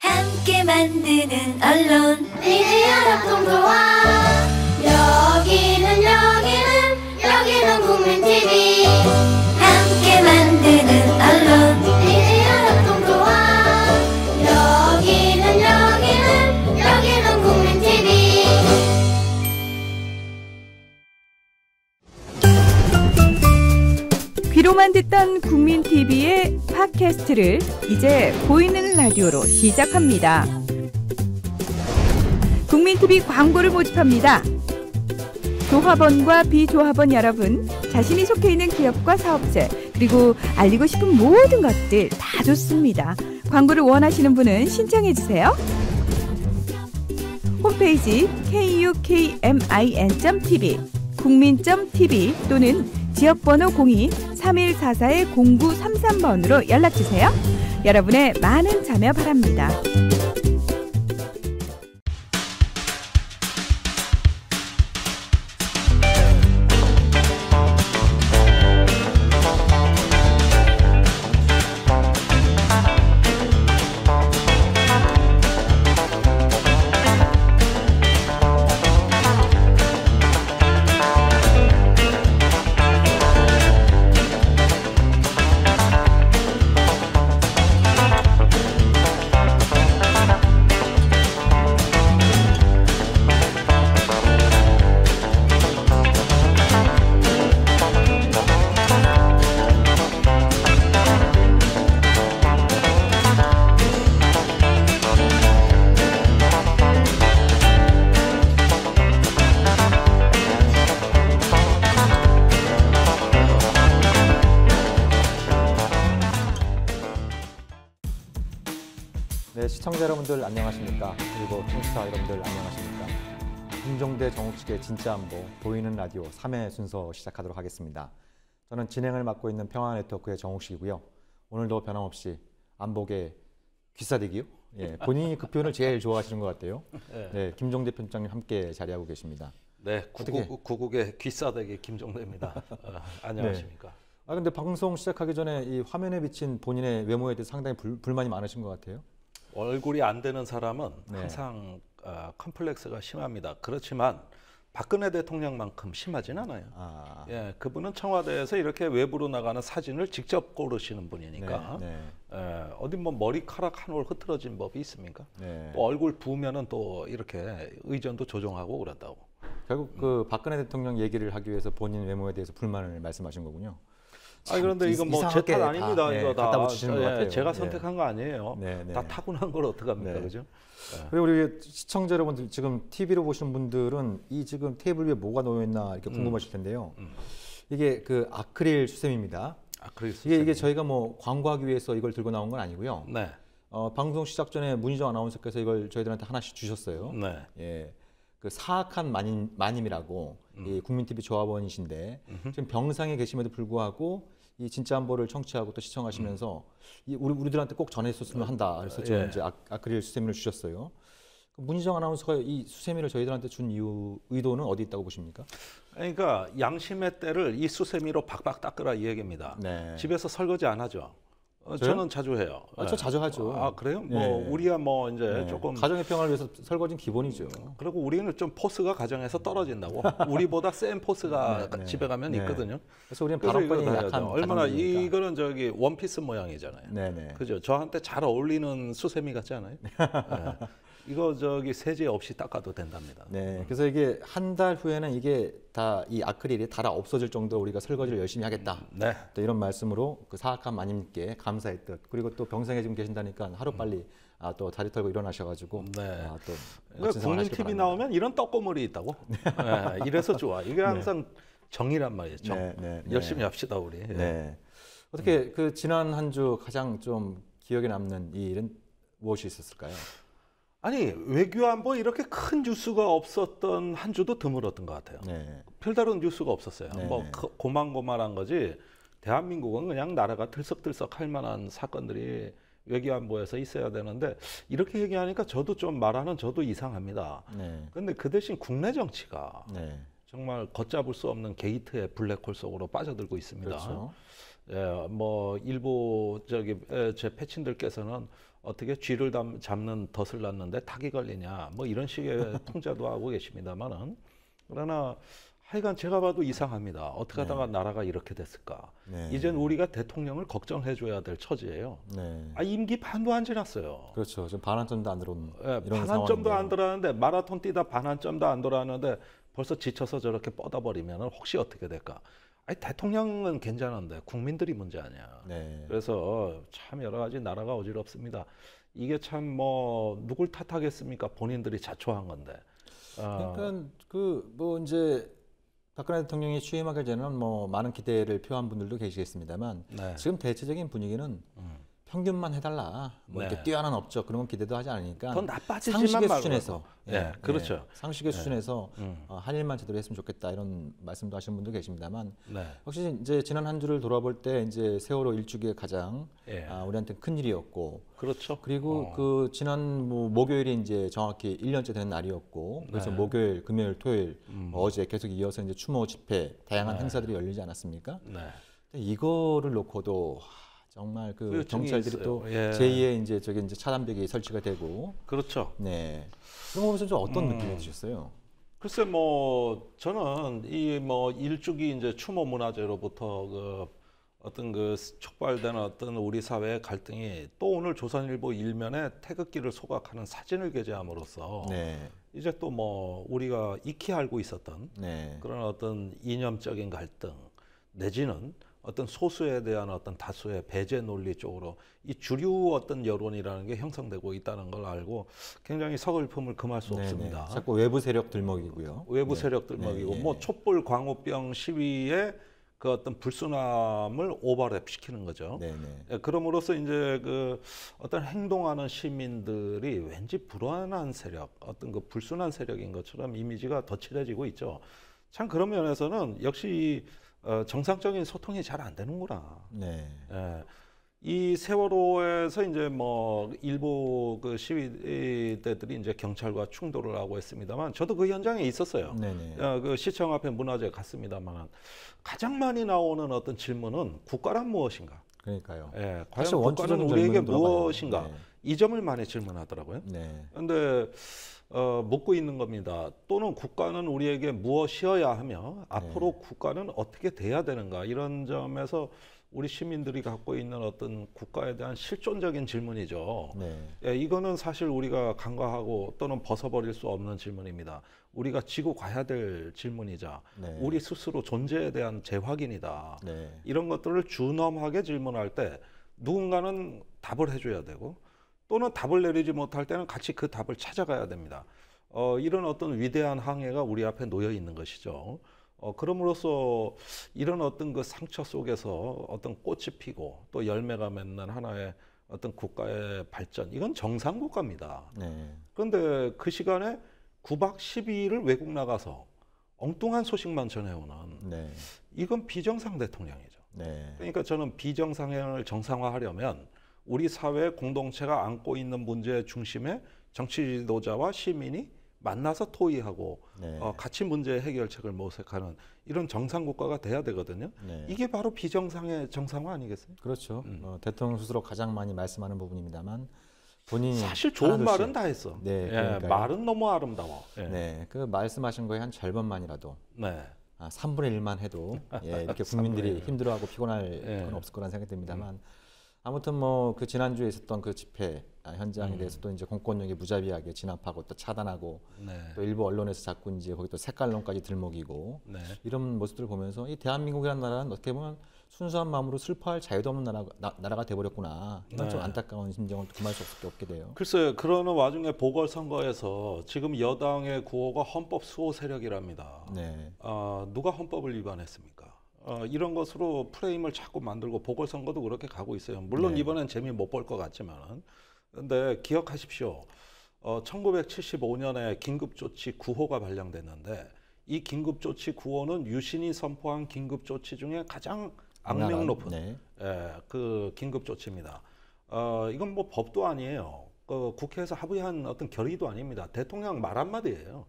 함께 만드는 언론 미디어 협동조합. 여기는 국민TV. 함께 만드는 언론 미디어 협동조합. 여기는 국민TV. 귀로만 듣던 국민TV의 팟캐스트를 이제 보이는 라디오로 시작합니다. 국민TV 광고를 모집합니다. 조합원과 비조합원 여러분, 자신이 속해 있는 기업과 사업체, 그리고 알리고 싶은 모든 것들 다 좋습니다. 광고를 원하시는 분은 신청해주세요. 홈페이지 kukmin.tv, 국민.tv 또는 지역번호 02-3144-0933번으로 연락주세요. 여러분의 많은 참여 바랍니다. 네, 시청자 여러분들 안녕하십니까? 그리고 청취자 여러분들 안녕하십니까? 김종대 정욱식의 진짜 안보 보이는 라디오 3회 순서 시작하도록 하겠습니다. 저는 진행을 맡고 있는 평화네트워크의 정욱식이고요. 오늘도 변함없이 안보계 귀싸대기요? 예, 본인이 그 표현을 제일 좋아하시는 것 같아요. 네, 김종대 편집장님 함께 자리하고 계십니다. 네, 구국의 귀싸대기 김종대입니다. 안녕하십니까? 네. 근데 방송 시작하기 전에 이 화면에 비친 본인의 외모에 대해서 상당히 불만이 많으신 것 같아요. 얼굴이 안 되는 사람은 항상 컴플렉스가 심합니다. 그렇지만 박근혜 대통령만큼 심하진 않아요. 예, 그분은 청와대에서 이렇게 외부로 나가는 사진을 직접 고르시는 분이니까 어디 뭐 머리카락 한 올 흐트러진 법이 있습니까? 또 얼굴 부으면은 또 이렇게 의전도 조정하고 그런다고. 결국 그 박근혜 대통령 얘기를 하기 위해서 본인 외모에 대해서 불만을 말씀하신 거군요. 그런데 이건 뭐 제 탓 아닙니다. 이거 다 붙이시는 것 같아요. 제가 선택한 거 아니에요. 다 타고난 걸 어떡합니까, 그죠? 그리고 우리 시청자 여러분들 지금 TV로 보시는 분들은 이 지금 테이블 위에 뭐가 놓여 있나 이렇게 궁금하실 텐데요. 이게 그 아크릴 수세미입니다. 아크릴 수세미. 이게 저희가 뭐 광고하기 위해서 이걸 들고 나온 건 아니고요. 네. 방송 시작 전에 문희정 아나운서께서 이걸 저희들한테 하나씩 주셨어요. 네. 예. 그 사악한 마님이라고 이 국민TV 조합원이신데 지금 병상에 계심에도 불구하고 이 진짜 안보를 청취하고 또 시청하시면서 이 우리들한테 꼭 전했었으면 한다. 그래서 지금 이제 아크릴 수세미를 주셨어요. 문희정 아나운서가 이 수세미를 저희들한테 준 의도는 어디 있다고 보십니까? 그러니까 양심의 때를 이 수세미로 박박 닦으라 이 얘기입니다. 집에서 설거지 안 하죠. 저는 자주 해요. 저 자주 하죠. 아, 그래요? 뭐 우리야 뭐 이제 조금 가정의 평화를 위해서 설거지는 기본이죠. 그리고 우리는 좀 포스가 가정에서 떨어진다고. 우리보다 센 포스가 집에 가면 있거든요. 그래서 우리는 발언권이 약한 얼마나 이거는 저기 원피스 모양이잖아요. 그죠? 저한테 잘 어울리는 수세미 같지 않아요? 이거 저기 세제 없이 닦아도 된답니다. 그래서 이게 한 달 후에는 이게 다 이 아크릴이 달아 없어질 정도로 우리가 설거지를 열심히 하겠다. 또 이런 말씀으로 그 사악한 마님께 감사의 뜻. 그리고 또 병상에 지금 계신다니까 하루 빨리 또 다리 털고 일어나셔가지고 또 그러니까 국민TV 나오면 이런 떡고물이 있다고. 이래서 좋아. 이게 항상 정의란 말이죠. 열심히 합시다 우리. 어떻게 그 지난 한 주 가장 좀 기억에 남는 이 일은 무엇이 있었을까요? 아니 외교안보 이렇게 큰 뉴스가 없었던 한 주도 드물었던 것 같아요. 별다른 뉴스가 없었어요. 뭐 고만고만한 거지 대한민국은 그냥 나라가 들썩들썩 할 만한 사건들이 외교안보에서 있어야 되는데 이렇게 얘기하니까 저도 좀 말하는 저도 이상합니다. 그런데 그 대신 국내 정치가 정말 걷잡을 수 없는 게이트의 블랙홀 속으로 빠져들고 있습니다. 뭐 일부 제 패친들께서는 어떻게 쥐를 잡는 덫을 놨는데 닭이 걸리냐 뭐 이런 식의 풍자도 하고 계십니다만은 그러나 하여간 제가 봐도 이상합니다. 어떻게 하다가 나라가 이렇게 됐을까? 이젠 우리가 대통령을 걱정해 줘야 될 처지예요. 임기 반도 안 지났어요. 그렇죠. 지금 반환점도 안 들어온 이런 반환점도 안 들어왔는데 마라톤 뛰다 반환점도 안 들어왔는데 벌써 지쳐서 저렇게 뻗어버리면 혹시 어떻게 될까? 대통령은 괜찮은데 국민들이 문제 아니야. 그래서 참 여러 가지 나라가 어지럽습니다. 이게 참 뭐 누굴 탓하겠습니까? 본인들이 자초한 건데. 그러니까 그 뭐 이제 박근혜 대통령이 취임하기 전에는 뭐 많은 기대를 표한 분들도 계시겠습니다만 지금 대체적인 분위기는 평균만 해달라. 뭐 이렇게 뛰어난 업적 그런 건 기대도 하지 않으니까 더 나빠지지만 상식의 말고. 수준에서 그렇죠. 상식의 수준에서 할 일만 제대로 했으면 좋겠다 이런 말씀도 하시는 분도 계십니다만 역시 이제 지난 한 주를 돌아볼 때 이제 세월호 일주기에 가장 우리한테 큰 일이었고 그렇죠. 그리고 그 지난 뭐 목요일이 이제 정확히 1년째 되는 날이었고 그래서 목요일, 금요일, 토요일 어제 계속 이어서 이제 추모 집회 다양한 행사들이 열리지 않았습니까? 이거를 놓고도 정말 그 경찰들이 있어요. 또 제2의 이제 저기 이제 차단벽이 설치가 되고 그렇죠. 그런 거 보면서 좀 어떤 느낌이 드셨어요? 글쎄 뭐 저는 이 뭐 일주기 이제 추모 문화제로부터 그 어떤 그 촉발되는 어떤 우리 사회의 갈등이 또 오늘 조선일보 일면에 태극기를 소각하는 사진을 게재함으로써 이제 또 뭐 우리가 익히 알고 있었던 그런 어떤 이념적인 갈등 내지는 어떤 소수에 대한 어떤 다수의 배제 논리 쪽으로 이 주류 어떤 여론이라는 게 형성되고 있다는 걸 알고 굉장히 서글픔을 금할 수 없습니다. 자꾸 외부 세력 들먹이고요. 외부 세력 들먹이고 뭐 촛불 광우병 시위에 그 어떤 불순함을 오버랩 시키는 거죠. 그럼으로써 이제 그 어떤 행동하는 시민들이 왠지 불안한 세력, 어떤 그 불순한 세력인 것처럼 이미지가 더 칠해지고 있죠. 참 그런 면에서는 역시 정상적인 소통이 잘 안 되는구나. 이 세월호에서 이제 뭐 일부 그 시위대들이 이제 경찰과 충돌을 하고 했습니다만 저도 그 현장에 있었어요. 그 시청 앞에 문화재 갔습니다만 가장 많이 나오는 어떤 질문은 국가란 무엇인가? 그러니까요. 과연 국가는 우리에게 무엇인가? 이 점을 많이 질문하더라고요. 그런데 묻고 있는 겁니다. 또는 국가는 우리에게 무엇이어야 하며 앞으로 국가는 어떻게 돼야 되는가 이런 점에서 우리 시민들이 갖고 있는 어떤 국가에 대한 실존적인 질문이죠. 이거는 사실 우리가 간과하고 또는 벗어버릴 수 없는 질문입니다. 우리가 지고 가야 될 질문이자 우리 스스로 존재에 대한 재확인이다. 이런 것들을 준엄하게 질문할 때 누군가는 답을 해줘야 되고 또는 답을 내리지 못할 때는 같이 그 답을 찾아가야 됩니다. 이런 어떤 위대한 항해가 우리 앞에 놓여 있는 것이죠. 그럼으로써 이런 어떤 그 상처 속에서 어떤 꽃이 피고 또 열매가 맺는 하나의 어떤 국가의 발전, 이건 정상 국가입니다. 그런데 그 시간에 9박 12일을 외국 나가서 엉뚱한 소식만 전해오는 이건 비정상 대통령이죠. 그러니까 저는 비정상을 정상화하려면 우리 사회 공동체가 안고 있는 문제의 중심에 정치 지도자와 시민이 만나서 토의하고 같이 문제 해결책을 모색하는 이런 정상 국가가 돼야 되거든요. 이게 바로 비정상의 정상화 아니겠어요? 그렇죠. 대통령 스스로 가장 많이 말씀하는 부분입니다만 본인이 사실 좋은 말은 다 했어. 말은 너무 아름다워. 그 말씀하신 거의 한 절반만이라도 3분의 1만 해도 이렇게 국민들이 힘들어하고 피곤할 건 없을 거라는 생각이 듭니다만 아무튼 뭐 그 지난주에 있었던 그 집회 현장에 대해서도 이제 공권력이 무자비하게 진압하고 또 차단하고 또 일부 언론에서 자꾸 이제 거기 또 색깔론까지 들먹이고 이런 모습들을 보면서 이 대한민국이라는 나라는 어떻게 보면 순수한 마음으로 슬퍼할 자유도 없는 나라가 돼버렸구나. 이건 좀 안타까운 심정을 금할 수밖에 없게 돼요. 글쎄요. 그러는 와중에 보궐선거에서 지금 여당의 구호가 헌법 수호 세력이랍니다. 누가 헌법을 위반했습니까? 이런 것으로 프레임을 자꾸 만들고 보궐선거도 그렇게 가고 있어요. 물론 이번엔 재미 못 볼 것 같지만 근데 기억하십시오. 1975년에 긴급조치 9호가 발령됐는데 이 긴급조치 9호는 유신이 선포한 긴급조치 중에 가장 악명 높은 그 긴급조치입니다. 이건 뭐 법도 아니에요. 국회에서 합의한 어떤 결의도 아닙니다. 대통령 말 한마디예요.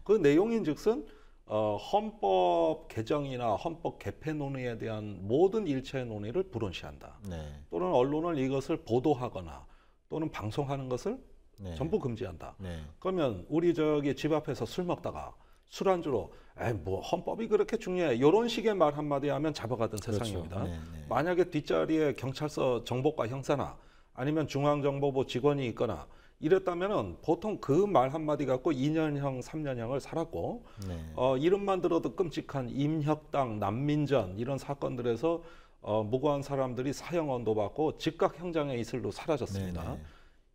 그 내용인즉슨 헌법 개정이나 헌법 개편 논의에 대한 모든 일체의 논의를 불온시한다. 네. 또는 언론을 이것을 보도하거나 또는 방송하는 것을 네. 전부 금지한다. 네. 그러면 우리 저기 집 앞에서 술 먹다가 술안주로 뭐 헌법이 그렇게 중요해 이런 식의 말 한마디 하면 잡아가던 그렇죠. 세상입니다. 네, 네. 만약에 뒷자리에 경찰서 정보과 형사나 아니면 중앙정보부 직원이 있거나 이랬다면은 보통 그 말 한마디 갖고 2년형, 3년형을 살았고 네. 이름만 들어도 끔찍한 임혁당, 난민전 이런 사건들에서 무고한 사람들이 사형 언도받고 즉각 형장의 이슬로 사라졌습니다. 네, 네.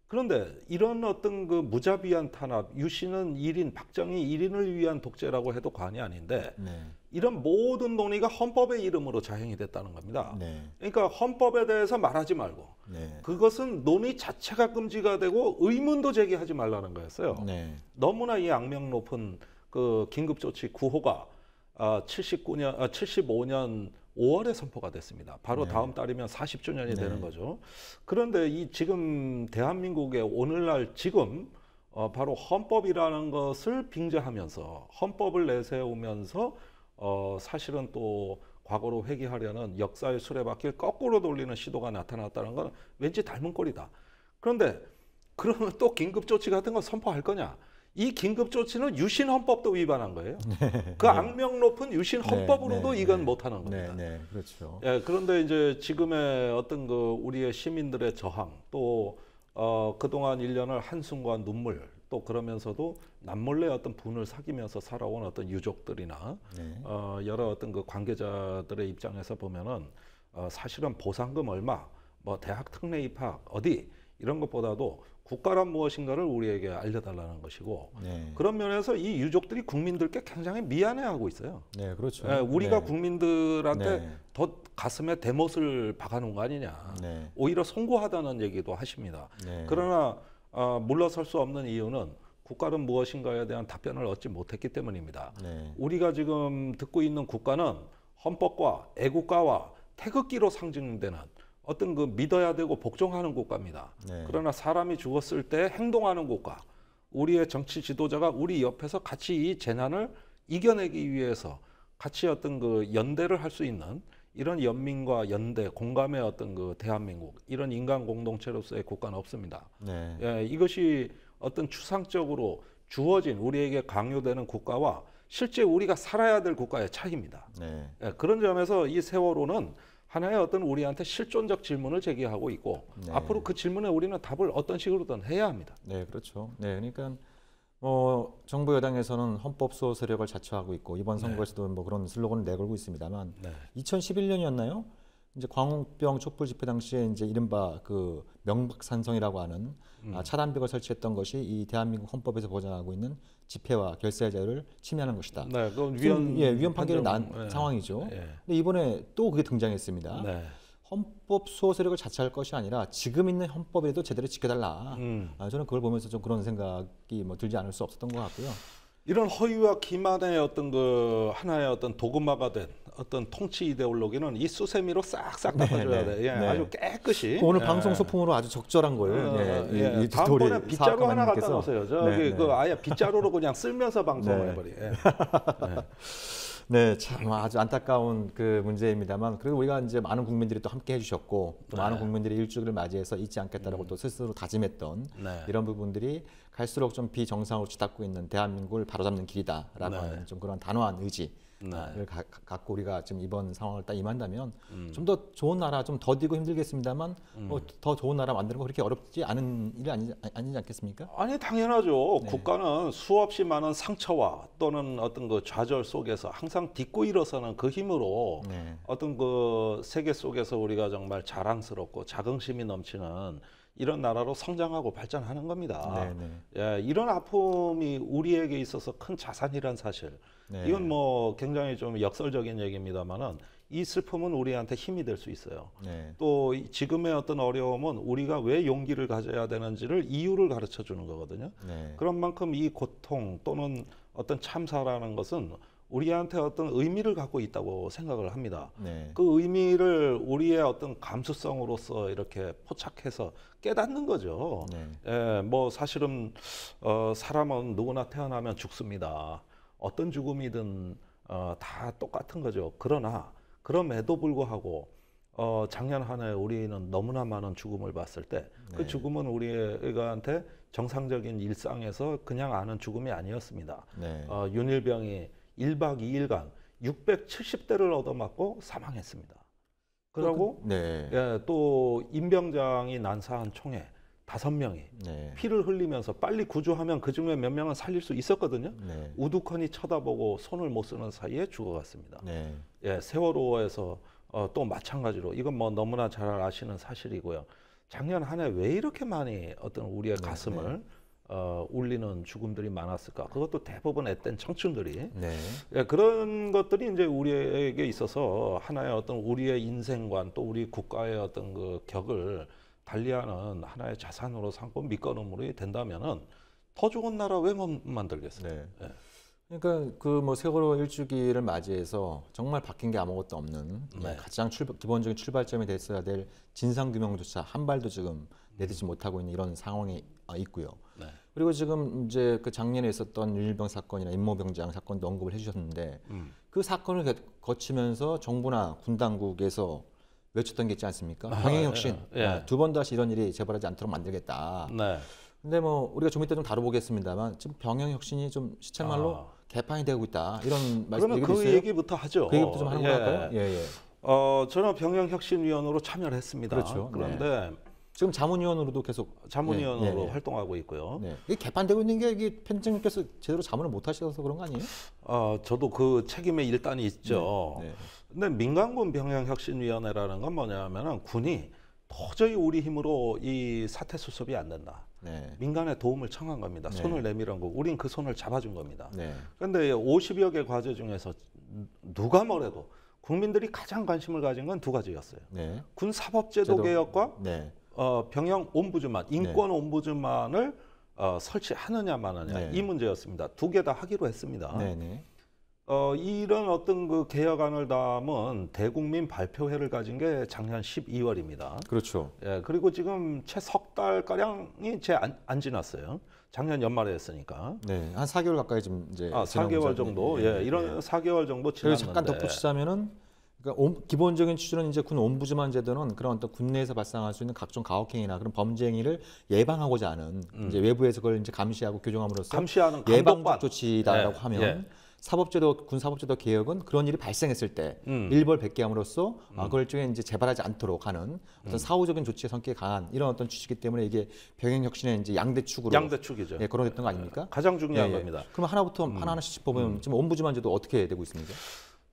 그런데 이런 어떤 그 무자비한 탄압, 유신은 1인, 박정희 1인을 위한 독재라고 해도 과언이 아닌데 네. 이런 모든 논의가 헌법의 이름으로 자행이 됐다는 겁니다. 네. 그러니까 헌법에 대해서 말하지 말고 네. 그것은 논의 자체가 금지가 되고 의문도 제기하지 말라는 거였어요. 네. 너무나 이 악명 높은 그 긴급조치 9호가 75년 5월에 선포가 됐습니다. 바로 네. 다음 달이면 40주년이 네. 되는 거죠. 그런데 이 지금 대한민국의 오늘날 지금 바로 헌법이라는 것을 빙자하면서 헌법을 내세우면서 사실은 또 과거로 회귀하려는 역사의 수레바퀴를 거꾸로 돌리는 시도가 나타났다는 건 왠지 닮은 꼴이다. 그런데 그러면 또 긴급조치 같은 거 선포할 거냐? 이 긴급조치는 유신헌법도 위반한 거예요. 그 악명 높은 유신헌법으로도 이건 못하는 겁니다. 네, 그렇죠. 예, 그런데 이제 지금의 어떤 그 우리의 시민들의 저항 또 그동안 1년을 한숨과 눈물 또 그러면서도 남몰래 어떤 분을 사귀면서 살아온 어떤 유족들이나 네. 여러 어떤 그 관계자들의 입장에서 보면은 사실은 보상금 얼마, 뭐 대학 특례 입학 어디 이런 것보다도 국가란 무엇인가를 우리에게 알려달라는 것이고 네. 그런 면에서 이 유족들이 국민들께 굉장히 미안해하고 있어요. 네, 그렇죠. 예, 우리가 네. 국민들한테 네. 더 가슴에 대못을 박아놓은 거 아니냐. 네. 오히려 송구하다는 얘기도 하십니다. 네. 그러나 물러설 수 없는 이유는 국가는 무엇인가에 대한 답변을 얻지 못했기 때문입니다. 네. 우리가 지금 듣고 있는 국가는 헌법과 애국가와 태극기로 상징되는 어떤 그 믿어야 되고 복종하는 국가입니다. 네. 그러나 사람이 죽었을 때 행동하는 국가, 우리의 정치 지도자가 우리 옆에서 같이 이 재난을 이겨내기 위해서 같이 어떤 그 연대를 할 수 있는 이런 연민과 연대, 공감의 어떤 그 대한민국 이런 인간 공동체로서의 국가는 없습니다. 네. 예, 이것이 어떤 추상적으로 주어진 우리에게 강요되는 국가와 실제 우리가 살아야 될 국가의 차이입니다. 네. 예, 그런 점에서 이 세월호는 하나의 어떤 우리한테 실존적 질문을 제기하고 있고 네. 앞으로 그 질문에 우리는 답을 어떤 식으로든 해야 합니다. 네, 그렇죠. 네, 그러니까 정부 여당에서는 헌법 수호 세력을 자처하고 있고 이번 선거에서도 뭐 그런 슬로건을 내걸고 있습니다만 2011년이었나요? 이제 광우병 촛불 집회 당시에 이제 이른바 그 명박산성이라고 하는 차단벽을 설치했던 것이 이 대한민국 헌법에서 보장하고 있는 집회와 결사의 자유를 침해하는 것이다. 네, 그건 위헌 판결이 난 상황이죠. 네. 근데 이번에 또 그게 등장했습니다. 네. 헌법 수호 세력을 자처할 것이 아니라 지금 있는 헌법이라도 제대로 지켜달라. 저는 그걸 보면서 좀 그런 생각이 뭐 들지 않을 수 없었던 것 같고요. 이런 허위와 기만의 어떤 그 하나의 어떤 도구마가 된 어떤 통치 이데올로기는 이 수세미로 싹싹 닦아줘야 돼. 예, 아주 깨끗이. 오늘 방송 소품으로 아주 적절한 거예요. 다음번에 빗자루 하나 갖다 놓으세요. 저기 그 아예 빗자루로 그냥 쓸면서 방송을 해버리. 네, 참 아주 안타까운 그 문제입니다만 그래도 우리가 이제 많은 국민들이 또 함께 해주셨고 또 많은 국민들이 일주기를 맞이해서 잊지 않겠다라고 또 스스로 다짐했던 이런 부분들이 갈수록 좀 비정상으로 치닫고 있는 대한민국을 바로잡는 길이다라고 하는 좀 그런 단호한 의지를 갖고 우리가 지금 이번 상황을 딱 임한다면 좀 더 좋은 나라, 좀 더디고 힘들겠습니다만 더 좋은 나라 만드는 거 그렇게 어렵지 않은 일이 아니지 않겠습니까? 아니 당연하죠. 국가는 수없이 많은 상처와 또는 어떤 그 좌절 속에서 항상 딛고 일어서는 그 힘으로 어떤 그 세계 속에서 우리가 정말 자랑스럽고 자긍심이 넘치는 이런 나라로 성장하고 발전하는 겁니다. 예, 이런 아픔이 우리에게 있어서 큰 자산이란 사실. 이건 뭐 굉장히 좀 역설적인 얘기입니다만은 이 슬픔은 우리한테 힘이 될 수 있어요. 또 지금의 어떤 어려움은 우리가 왜 용기를 가져야 되는지를 이유를 가르쳐 주는 거거든요. 그런 만큼 이 고통 또는 어떤 참사라는 것은 우리한테 어떤 의미를 갖고 있다고 생각을 합니다. 그 의미를 우리의 어떤 감수성으로서 이렇게 포착해서 깨닫는 거죠. 예, 뭐 사실은 사람은 누구나 태어나면 죽습니다. 어떤 죽음이든 다 똑같은 거죠. 그러나 그럼에도 불구하고 작년 한 해 우리는 너무나 많은 죽음을 봤을 때 그 죽음은 우리한테 정상적인 일상에서 그냥 아는 죽음이 아니었습니다. 윤일병이 1박 2일간 670대를 얻어맞고 사망했습니다. 그리고 또 임병장이 난사한 총에 5명이 피를 흘리면서 빨리 구조하면 그중에 몇 명은 살릴 수 있었거든요. 우두커니 쳐다보고 손을 못 쓰는 사이에 죽어갔습니다. 세월호에서 또 마찬가지로 이건 뭐 너무나 잘 아시는 사실이고요. 작년 한 해 왜 이렇게 많이 어떤 우리의 가슴을 울리는 죽음들이 많았을까? 그것도 대부분 앳된 청춘들이 그런 것들이 이제 우리에게 있어서 하나의 어떤 우리의 인생관 또 우리 국가의 어떤 그 격을 달리하는 하나의 자산으로 삼고 밑거름으로 된다면은 더 좋은 나라 왜 못 만들겠어요? 그러니까 그 뭐 세월호 일주기를 맞이해서 정말 바뀐 게 아무것도 없는 가장 기본적인 출발점이 됐어야 될 진상 규명조차 한 발도 지금 내딛지 못하고 있는 이런 상황이 있고요. 그리고 지금 이제 그 작년에 있었던 윤일병 사건이나 임모병장 사건도 언급을 해주셨는데 그 사건을 거치면서 정부나 군 당국에서 외쳤던 게 있지 않습니까? 병행혁신, 2번 다시 이런 일이 재발하지 않도록 만들겠다. 근데 뭐 우리가 좀 이따 좀 다뤄보겠습니다만 지금 병행혁신이 좀 시쳇말로 개판이 되고 있다 이런 말씀 그러면 그 있어요? 얘기부터 하죠. 그 얘기부터 좀 하는 걸까요? 저는 병행혁신위원으로 참여를 했습니다. 그렇죠. 그런데 지금 자문위원으로도 계속 자문위원으로 활동하고 있고요. 이게 개판되고 있는 게 이게 편집장님께서 제대로 자문을 못 하셔서 그런 거 아니에요? 저도 그 책임의 일단이 있죠. 근데 민간군 병행혁신위원회라는 건 뭐냐면은 군이 도저히 우리 힘으로 이 사태 수습이 안 된다. 민간의 도움을 청한 겁니다. 손을 내밀은 거고 우린 그 손을 잡아준 겁니다. 그런데 50여 개 과제 중에서 누가 뭐래도 국민들이 가장 관심을 가진 건 2가지였어요. 군 사법제도 개혁과 병영 옴부즈만, 인권 옴부즈만을 설치하느냐 마느냐 이 문제였습니다. 2개 다 하기로 했습니다. 이런 어떤 그 개혁안을 담은 대국민 발표회를 가진 게 작년 12월입니다. 그렇죠. 그리고 지금 채 석 달 가량이 채 안 지났어요. 작년 연말에 했으니까. 한 4개월 가까이 좀 이제 4개월 정도. 이런 4개월 정도 지났는데. 잠깐 덧붙이자면은 그러니까 기본적인 취지는 이제 군 옴부즈만 제도는 그런 어떤 군내에서 발생할 수 있는 각종 가혹행위나 그런 범죄 행위를 예방하고자 하는 이제 외부에서 그걸 이제 감시하고 교정함으로써 감시하는 예방적 조치다라고 하면 사법제도 군 사법제도 개혁은 그런 일이 발생했을 때 일벌 백계함으로써 그걸 일종의 이제 재발하지 않도록 하는 어떤 사후적인 조치의 성격이 강한 이런 어떤 취지이기 때문에 이게 병행혁신의 이제 양대축으로 양대축이죠. 거론했던 거 아닙니까? 가장 중요한 겁니다. 그럼 하나하나씩 짚어보면 지금 옴부즈만 제도 어떻게 되고 있습니까?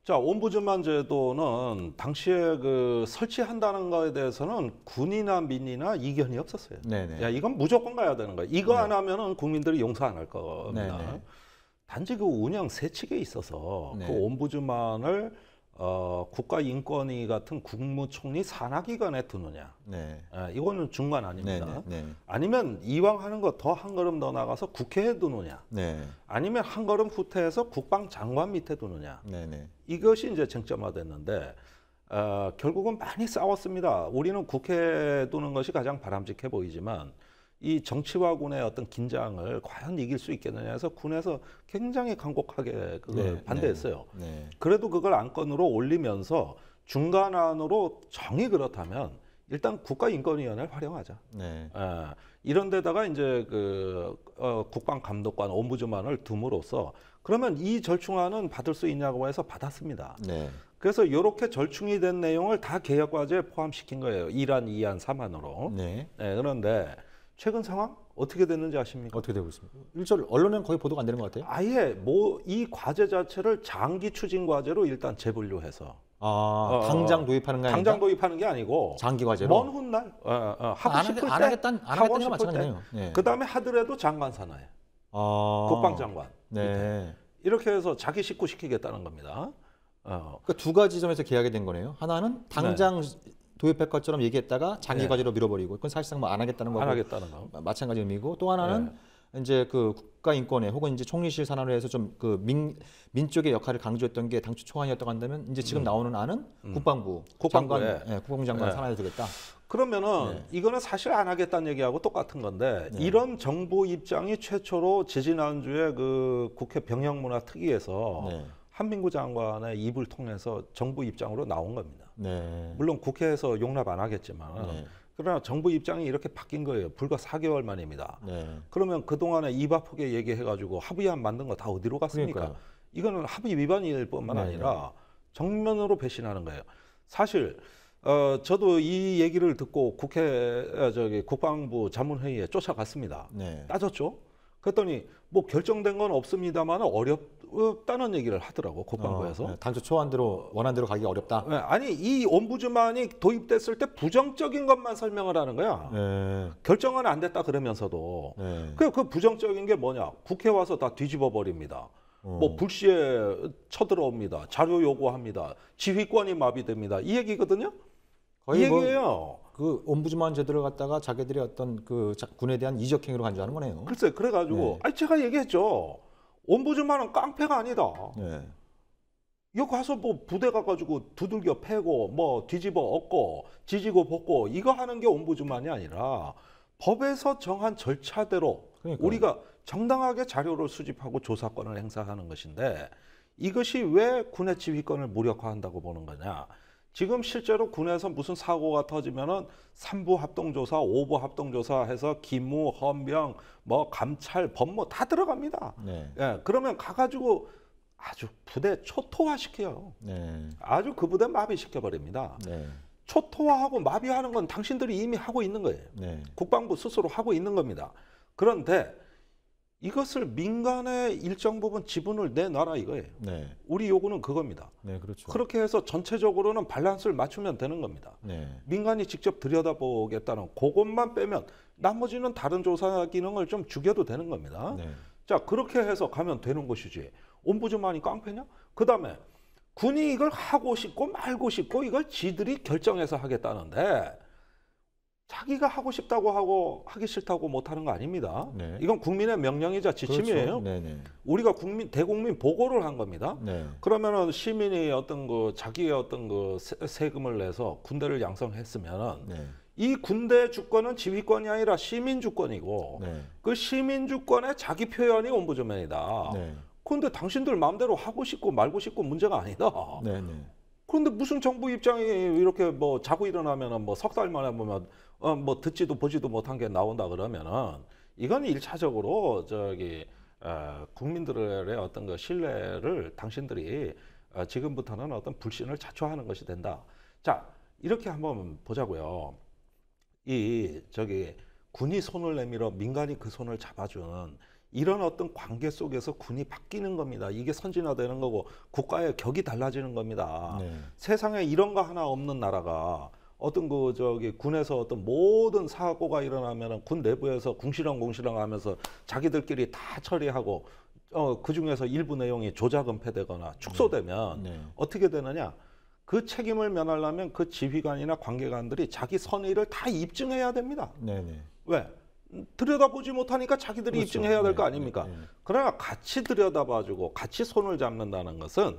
자, 옴부즈만 제도는 당시에 그 설치한다는 거에 대해서는 군이나 민이나 이견이 없었어요. 야, 이건 무조건 가야 되는 거야. 이거 안 하면은 국민들이 용서 안 할 겁니다. 단지 그 운영 세칙에 있어서 그 옴부즈만을 국가인권위 같은 국무총리 산하기관에 두느냐. 이거는 중간 아닙니다. 아니면 이왕 하는 거 더 한 걸음 더 나가서 국회에 두느냐. 아니면 한 걸음 후퇴해서 국방장관 밑에 두느냐. 이것이 이제 쟁점화됐는데 결국은 많이 싸웠습니다. 우리는 국회에 두는 것이 가장 바람직해 보이지만 이 정치와 군의 어떤 긴장을 과연 이길 수 있겠느냐 해서 군에서 굉장히 강곡하게 그걸 반대했어요. 그래도 그걸 안건으로 올리면서 중간안으로 정이 그렇다면 일단 국가인권위원회를 활용하자. 이런 데다가 이제 그 국방감독관 옴부즈만을 둠으로써 그러면 이 절충안은 받을 수 있냐고 해서 받았습니다. 그래서 이렇게 절충이 된 내용을 다 개혁과제에 포함시킨 거예요. 1안, 2안, 3안으로. 그런데 최근 상황 어떻게 됐는지 아십니까? 어떻게 되고 있습니까? 일절 언론은 거의 보도가 안 되는 것 같아요. 아예 뭐 이 과제 자체를 장기 추진 과제로 일단 재분류해서 당장 도입하는 게 아니라 당장 도입하는 게 아니고 장기 과제로 먼 훗날 하고 싶을 때 안 하겠다는 게 마찬가지네요. 그다음에 하더라도 장관 산하에 국방장관 이렇게 해서 자기 식구 시키겠다는 겁니다. 그러니까 2가지 점에서 계약이 된 거네요. 하나는 당장 도입할 것처럼 얘기했다가 장기 과제로 밀어버리고 그건 사실상 뭐 안 하겠다는 거고 안 하겠다는 거 마찬가지 의미고 또 하나는 이제 그 국가인권회 혹은 이제 총리실 산하로 해서 좀 그 민쪽의 역할을 강조했던 게 당초 초안이었다고 한다면 이제 지금 나오는 안은 국방부 장관, 국방부 장관 산하에 두겠다. 그러면은 네. 이거는 사실 안 하겠다는 얘기하고 똑같은 건데 네. 이런 정부 입장이 최초로 지지난주에 그 국회 병역문화특위에서 네. 한민구 장관의 입을 통해서 정부 입장으로 나온 겁니다. 네. 물론 국회에서 용납 안 하겠지만 네. 그러나 정부 입장이 이렇게 바뀐 거예요. 불과 4개월 만입니다. 네. 그러면 그동안에 입 아프게 얘기해가지고 합의안 만든 거 다 어디로 갔습니까? 그러니까요. 이거는 합의 위반일 뿐만 네, 아니라 정면으로 배신하는 거예요. 사실 저도 이 얘기를 듣고 국방부 자문회의에 쫓아갔습니다. 네. 따졌죠. 그랬더니 뭐 결정된 건 없습니다만 어렵다는 얘기를 하더라고 국방부에서. 네. 당초 초안대로 원안대로 가기 어렵다. 네, 아니 이 옴부즈만이 도입됐을 때 부정적인 것만 설명을 하는 거야. 네. 결정은 안 됐다 그러면서도 네. 그 부정적인 게 뭐냐? 국회 와서 다 뒤집어 버립니다. 뭐 불시에 쳐들어옵니다. 자료 요구합니다. 지휘권이 마비됩니다. 이 얘기거든요. 이 얘기예요. 그 옴부즈만 제도를 갖다가 자기들이 어떤 그 군에 대한 이적 행위로 간주하는 거네요. 글쎄 그래가지고 네. 아니 제가 얘기했죠. 옴부즈만은 깡패가 아니다. 네. 여기 가서 뭐 부대 가가지고 두들겨 패고 뭐 뒤집어 엎고 지지고 볶고 이거 하는 게 옴부즈만이 아니라 법에서 정한 절차대로 그러니까요. 우리가 정당하게 자료를 수집하고 조사권을 행사하는 것인데 이것이 왜 군의 지휘권을 무력화한다고 보는 거냐. 지금 실제로 군에서 무슨 사고가 터지면은 3부 합동조사, 5부 합동조사 해서 기무, 헌병, 뭐 감찰, 법무 다 들어갑니다. 네. 예, 그러면 가가지고 아주 부대 초토화시켜요. 네. 아주 그 부대 마비시켜버립니다. 네. 초토화하고 마비하는 건 당신들이 이미 하고 있는 거예요. 네. 국방부 스스로 하고 있는 겁니다. 그런데 이것을 민간의 일정 부분 지분을 내놔라 이거예요. 네. 우리 요구는 그겁니다. 네, 그렇죠. 그렇게 해서 전체적으로는 밸런스를 맞추면 되는 겁니다. 네. 민간이 직접 들여다보겠다는 그것만 빼면 나머지는 다른 조사 기능을 좀 죽여도 되는 겁니다. 네. 자, 그렇게 해서 가면 되는 것이지. 옴부즈만이 깡패냐? 그다음에 군이 이걸 하고 싶고 말고 싶고 이걸 지들이 결정해서 하겠다는데 자기가 하고 싶다고 하고 하기 싫다고 못하는 거 아닙니다. 네. 이건 국민의 명령이자 지침이에요. 그렇죠. 네네. 우리가 대국민 보고를 한 겁니다. 네. 그러면은 시민이 어떤 그 자기의 어떤 그 세금을 내서 군대를 양성했으면은 네. 이 군대 주권은 지휘권이 아니라 시민 주권이고 네. 그 시민 주권의 자기 표현이 옴부즈맨이다. 네. 그런데 당신들 마음대로 하고 싶고 말고 싶고 문제가 아니다. 네. 네. 그런데 무슨 정부 입장이 이렇게 뭐 자고 일어나면은 뭐 석 달 만에 보면 뭐 듣지도 보지도 못한 게 나온다 그러면은 이건 일차적으로 국민들의 어떤 그 신뢰를 당신들이 지금부터는 어떤 불신을 자초하는 것이 된다. 자, 이렇게 한번 보자고요. 군이 손을 내밀어 민간이 그 손을 잡아주는 이런 어떤 관계 속에서 군이 바뀌는 겁니다. 이게 선진화되는 거고 국가의 격이 달라지는 겁니다. 네. 세상에 이런 거 하나 없는 나라가 어떤 군에서 어떤 모든 사고가 일어나면은 군 내부에서 궁시렁궁시렁 하면서 자기들끼리 다 처리하고 그 중에서 일부 내용이 조작은폐되거나 축소되면 네. 어떻게 되느냐? 그 책임을 면하려면 그 지휘관이나 관계관들이 자기 선의를 다 입증해야 됩니다. 네네. 왜? 들여다보지 못하니까 자기들이 그렇죠. 입증해야 될 거 네, 아닙니까? 네, 네. 그러나 같이 들여다봐주고 같이 손을 잡는다는 것은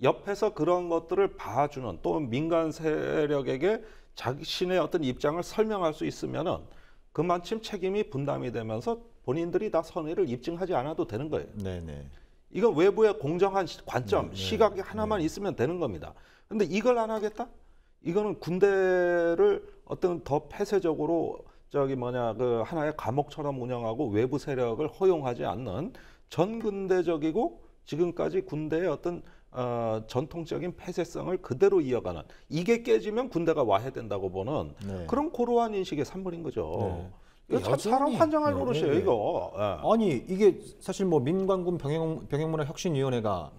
옆에서 그런 것들을 봐주는 또 민간 세력에게 자신의 어떤 입장을 설명할 수 있으면은 그만큼 책임이 분담이 되면서 본인들이 다 선의를 입증하지 않아도 되는 거예요. 네네. 이건 외부의 공정한 관점, 네, 시각이 하나만 있으면 되는 겁니다. 근데 이걸 안 하겠다? 이거는 군대를 어떤 더 폐쇄적으로 그 하나의 감옥처럼 운영하고 외부 세력을 허용하지 않는 전근대적이고 지금까지 군대의 어떤 전통적인 폐쇄성을 그대로 이어가는 이게 깨지면 군대가 와해된다고 보는 네. 그런 고루한 인식의 산물인 거죠. 네. 이거 참 사람 환장할 네, 노릇이에요, 네. 이거. 예. 아니 이게 사실 뭐 민관군 병역문화혁신위원회가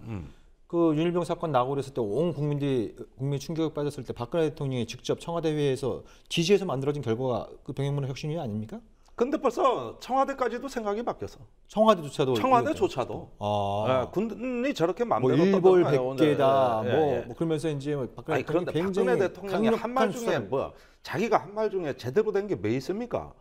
그 윤일병 사건 나고 그랬을 때 온 국민이 충격에 빠졌을 때 박근혜 대통령이 직접 청와대 회의에서 지지해서 만들어진 결과가 그 병역문화혁신위원회 아닙니까? 근데 벌써 청와대까지도 생각이 바뀌었어. 청와대조차도 예, 군이 저렇게 뭐 마음대로 일벌 떠들나요? 100개다 네, 뭐 그러면서 이제 박근혜 아니 그런데 대통령이 박근혜 대통령이 한 말 중에 수사를- 뭐 자기가 한 말 중에 제대로 된 게 뭐 있습니까?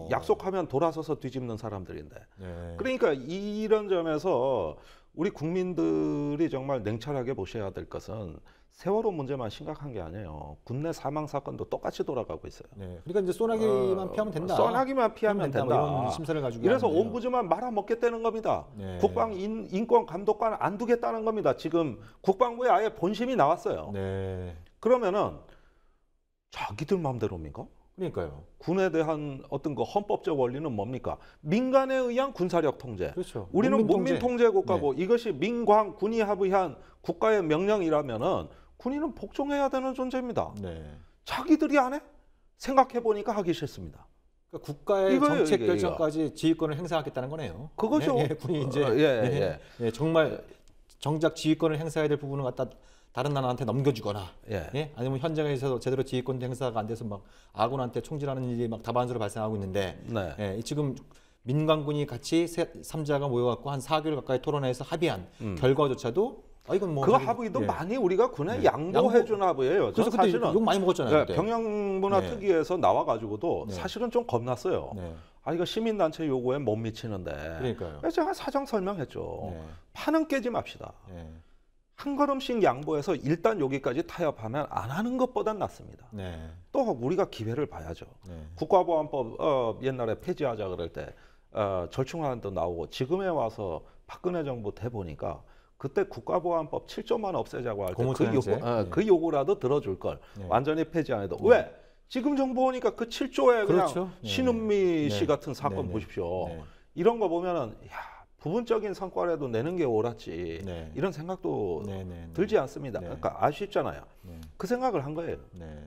약속하면 돌아서서 뒤집는 사람들인데. 네. 그러니까 이런 점에서 우리 국민들이 정말 냉철하게 보셔야 될 것은 세월호 문제만 심각한 게 아니에요. 군내 사망 사건도 똑같이 돌아가고 있어요. 네. 그러니까 이제 소나기만 피하면 된다. 소나기만 피하면 된다. 뭐 이런 심사를 가지고. 이래서 옴부즈만 말아먹겠다는 겁니다. 네. 국방 인권 감독관 안 두겠다는 겁니다. 지금 국방부에 아예 본심이 나왔어요. 네. 그러면은 자기들 마음대로입니까? 그러니까요. 군에 대한 어떤 그 헌법적 원리는 뭡니까? 민간에 의한 군사력 통제. 그렇죠. 우리는 문민 통제 국가고 네. 이것이 민관 군이 합의한 국가의 명령이라면은 군인은 복종해야 되는 존재입니다. 네. 자기들이 안 해? 생각해 보니까 하기 싫습니다. 그러니까 국가의 이거예요, 정책 이게, 결정까지 지휘권을 행사하겠다는 거네요. 그거죠. 네, 군이 이제 정말 정작 지휘권을 행사해야 될 부분을 갖다 다른 나라한테 넘겨주거나, 아니면 현장에서 제대로 지휘권 행사가 안 돼서 막 아군한테 총질하는 일이 막 다반사로 발생하고 있는데, 지금 민간군이 같이 3자가 모여갖고 한 4개월 가까이 토론해서 합의한 결과조차도 이건 뭐 그 합의도 많이 우리가 군에 양보해준 합의예요. 그래서 그때 사실은 욕 많이 먹었잖아요. 평양문화특위에서 나와가지고도 사실은 좀 겁났어요. 이거 시민단체 요구에 못 미치는데. 그러니까요. 그래서 제가 사정 설명했죠. 판은 깨지 맙시다. 네. 한 걸음씩 양보해서 일단 여기까지 타협하면 안 하는 것보단 낫습니다. 또 우리가 기회를 봐야죠. 국가보안법 옛날에 폐지하자 그럴 때 절충안도 나오고 지금에 와서 박근혜 정부 돼 보니까 그때 국가보안법 7조만 없애자고 할 때 그 요구라도 들어줄 걸. 완전히 폐지 안 해도. 왜? 지금 정부 오니까 그 7조에 그렇죠. 그냥 신은미 씨 같은 사건 보십시오. 이런 거 보면은 부분적인 성과라도 내는 게 옳았지 이런 생각도 들지 않습니다. 그러니까 아쉽잖아요. 그 생각을 한 거예요.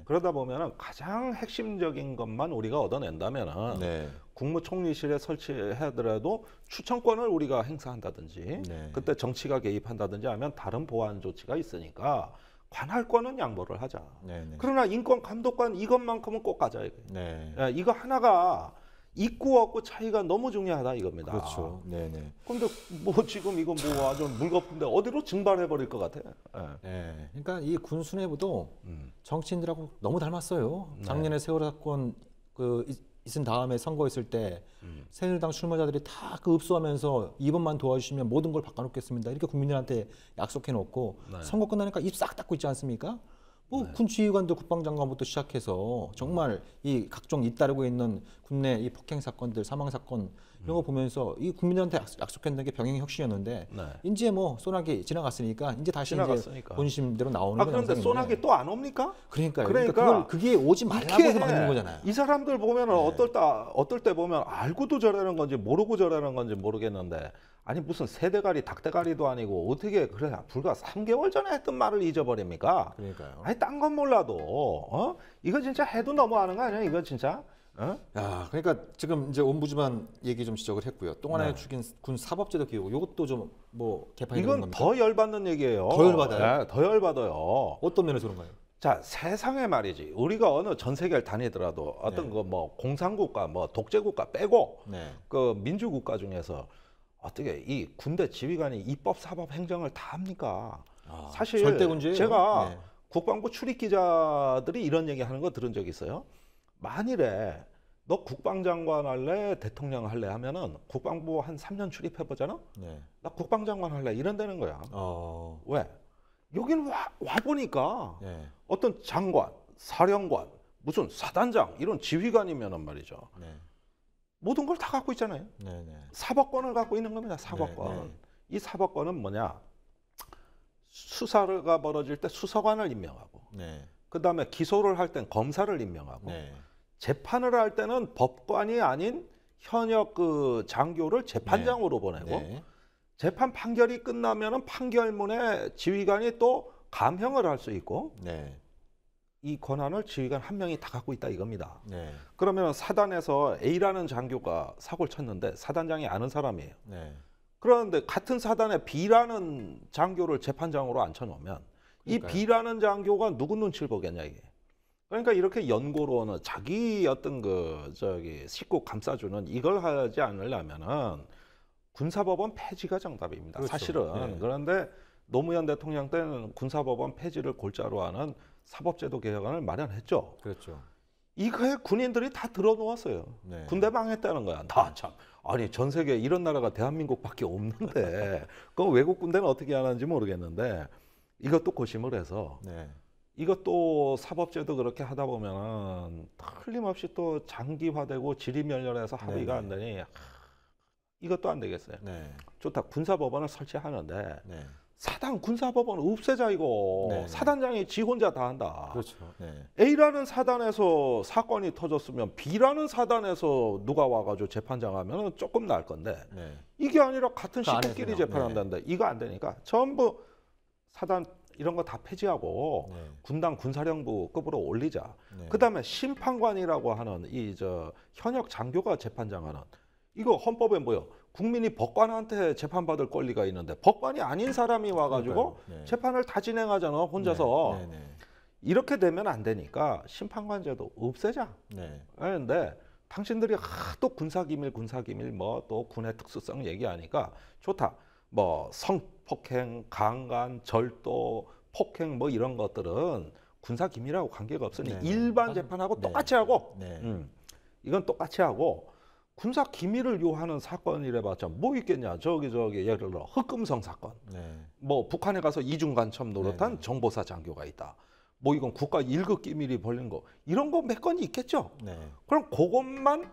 그러다 보면 가장 핵심적인 것만 우리가 얻어낸다면 국무총리실에 설치하더라도 추천권을 우리가 행사한다든지 그때 정치가 개입한다든지 하면 다른 보완 조치가 있으니까 관할권은 양보를 하자. 그러나 인권 감독관 이것만큼은 꼭 가자. 이거 하나가 있고 없고 차이가 너무 중요하다 이겁니다. 그렇죠. 네네. 근데 뭐 지금 이건 뭐 아주 물거품인데 어디로 증발해 버릴 것 같아. 그러니까 이 군수뇌부도 정치인들하고 너무 닮았어요. 작년에 세월호 사건 있은 다음에 선거했을 때 새누리당 출마자들이 다 그 읍소하면서 이번만 도와주시면 모든 걸 바꿔놓겠습니다. 이렇게 국민들한테 약속해놓고 선거 끝나니까 입 싹 닫고 있지 않습니까? 군 지휘관도 국방장관부터 시작해서 정말 이 각종 잇따르고 있는 국내 이 폭행 사건들, 사망 사건 이런 거 보면서 이 국민들한테 약속했던 게 병행 혁신이었는데 이제 뭐 소나기 지나갔으니까 이제 다시 이제 본심대로 나오는 거예요. 그런데 소나기 또 안 옵니까? 그러니까 그게 오지 말라고 해서 막는 거잖아요. 이 사람들 보면은 어떨 때 보면 알고도 저러는 건지 모르고 저러는 건지 모르겠는데 아니 무슨 새대가리 닭대가리도 아니고 어떻게 그래 불과 3개월 전에 했던 말을 잊어버립니까? 그러니까요. 아니 딴 건 몰라도 이거 진짜 해도 너무하는 거 아니야? 이거 진짜? 야, 그러니까 지금 이제 옴부즈만 얘기 좀 지적을 했고요. 또 하나의 축인 군 사법제도 개혁. 이것도 좀 뭐 개판이 되는 겁니까? 이건 더 열받는 얘기예요. 더 열받아요? 더 열받아요. 어떤 면에서 그런가요? 자, 세상에 말이지. 우리가 어느 전 세계를 다니더라도 어떤 거 뭐 공산국가, 뭐 독재국가 빼고 그 민주국가 중에서 어떻게 이 군대 지휘관이 입법, 사법, 행정을 다 합니까? 사실 절대군주예요. 제가 국방부 출입 기자들이 이런 얘기하는 거 들은 적 있어요. 만일에 너 국방장관 할래, 대통령 할래 하면은 국방부 한 3년 출입해 보잖아. 나 국방장관 할래 이런다는 거야. 왜? 여기는 와 보니까 어떤 장관, 사령관, 무슨 사단장 이런 지휘관이면은 말이죠. 모든 걸 다 갖고 있잖아요. 사법권을 갖고 있는 겁니다. 사법권. 이 사법권은 뭐냐? 수사가 벌어질 때 수사관을 임명하고, 그 다음에 기소를 할 땐 검사를 임명하고, 재판을 할 때는 법관이 아닌 현역 그 장교를 재판장으로 보내고, 재판 판결이 끝나면은 판결문에 지휘관이 또 감형을 할 수 있고, 이 권한을 지휘관 한 명이 다 갖고 있다 이겁니다. 그러면 사단에서 A라는 장교가 사고를 쳤는데 사단장이 아는 사람이에요. 그런데 같은 사단에 B라는 장교를 재판장으로 앉혀놓으면 이 B라는 장교가 누구 눈치를 보겠냐 이게. 그러니까 이렇게 연고로는 자기 어떤 그 식구 감싸주는 이걸 하지 않으려면은 군사법원 폐지가 정답입니다. 그렇죠. 사실은. 그런데 노무현 대통령 때는 군사법원 폐지를 골자로 하는 사법제도 개혁안을 마련했죠. 그렇죠. 이거에 군인들이 다 들어놓았어요. 네. 군대 망했다는 거야. 나 참. 아니 전 세계에 이런 나라가 대한민국밖에 없는데 그 외국 군대는 어떻게 하는지 모르겠는데 이것도 고심을 해서 네. 이것도 사법제도 그렇게 하다 보면 틀림없이 또 장기화되고 질의멸렬해서 합의가 안 되니 이것도 안 되겠어요. 네. 좋다. 군사법원을 설치하는데 네. 사단 군사법원 없애자 이거. 네. 사단장이 지 혼자 다 한다. 그렇죠. 네. A라는 사단에서 사건이 터졌으면 B라는 사단에서 누가 와가지고 재판장 하면 조금 나을 건데 네. 이게 아니라 같은 그 식구끼리 안에서요. 재판한다는데 이거 안 되니까 전부 사단 이런 거 다 폐지하고 네. 군당 군사령부급으로 올리자. 네. 그다음에 심판관이라고 하는 이 현역 장교가 재판장하는 이거 헌법에 뭐요? 국민이 법관한테 재판받을 권리가 있는데 법관이 아닌 사람이 와가지고 네. 재판을 다 진행하잖아 혼자서. 네. 네. 이렇게 되면 안 되니까 심판관제도 없애자. 네. 그런데 당신들이 또 군사기밀 뭐 또 군의 특수성 얘기하니까 좋다. 뭐 성폭행, 강간, 절도, 폭행 뭐 이런 것들은 군사기밀하고 관계가 없으니 네. 일반 재판하고 네. 똑같이 하고 네. 이건 똑같이 하고 군사 기밀을 요하는 사건이래봤자 뭐 있겠냐. 저기 예를 들어 흑금성 사건. 네. 뭐 북한에 가서 이중간첩 노릇한 네네. 정보사 장교가 있다. 뭐 이건 국가 1급 기밀이 벌린 거 이런 거 몇 건이 있겠죠. 네. 그럼 그것만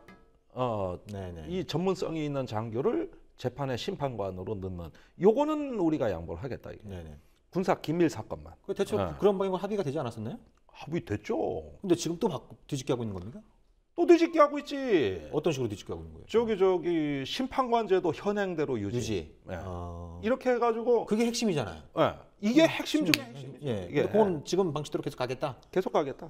네네. 이 전문성이 있는 장교를 재판의 심판관으로 넣는 요거는 우리가 양보를 하겠다 이게. 네네. 군사 기밀 사건만 그 대체 네. 그런 방향으로 합의가 되지 않았었나요? 합의됐죠. 근데 지금 또 뒤집게 하고 있는 겁니까? 또 뒤집기 하고 있지. 어떤 식으로 뒤집게 하고 있는 거예요? 저기 심판관제도 현행대로 유지. 네. 이렇게 해가지고 그게 핵심이잖아요. 네. 이게 핵심 중에 핵심이죠. 예. 이게 근데 그건 지금 방식대로 계속 가겠다. 계속 가겠다.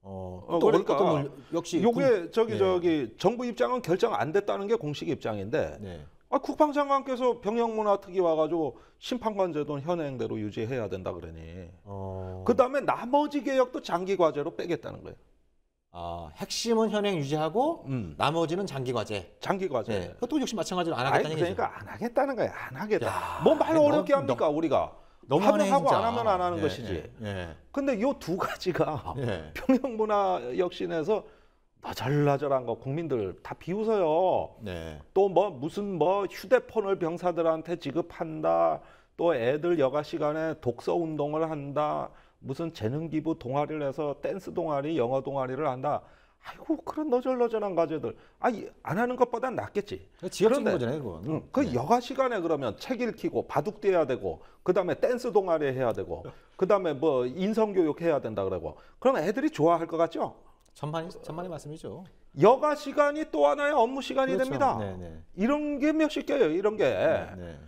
또 그러니까 어떤 역시 요게 예. 저기 정부 입장은 결정 안 됐다는 게 공식 입장인데 네. 국방장관께서 병영문화특위 와가지고 심판관제도는 현행대로 유지해야 된다 그러니 그 다음에 나머지 개혁도 장기 과제로 빼겠다는 거예요. 핵심은 현행 유지하고 나머지는 장기 과제. 장기 과제. 네. 그것도 역시 마찬가지로 안 하겠다는 얘기죠. 그러니까 안 하겠다는 거야. 안 하겠다. 야, 뭐 말 어렵게 너무- 합니까 우리가. 너무하네, 하면 하고 진짜. 안 하면 안 하는 예, 것이지. 예. 근데 요 두 가지가 예. 병영문화혁신에서 너절너절한 거 국민들 다 비웃어요. 네. 또 무슨 휴대폰을 병사들한테 지급한다. 또 애들 여가 시간에 독서 운동을 한다. 무슨 재능 기부 동아리를 해서 댄스 동아리, 영어 동아리를 한다. 아이고 그런 너절너절한 과제들. 안 하는 것보단 낫겠지. 지역적인 거잖아요, 그건. 그 여가 시간에 그러면 책 읽히고 바둑도 해야 되고 그다음에 댄스 동아리 해야 되고 그다음에 뭐 인성 교육 해야 된다 그러고. 그럼 애들이 좋아할 것 같죠? 천만의 말씀이죠. 여가 시간이 또 하나의 업무 시간이 그렇죠. 됩니다. 네네. 이런 게 몇십 개예요. 이런 게. 네.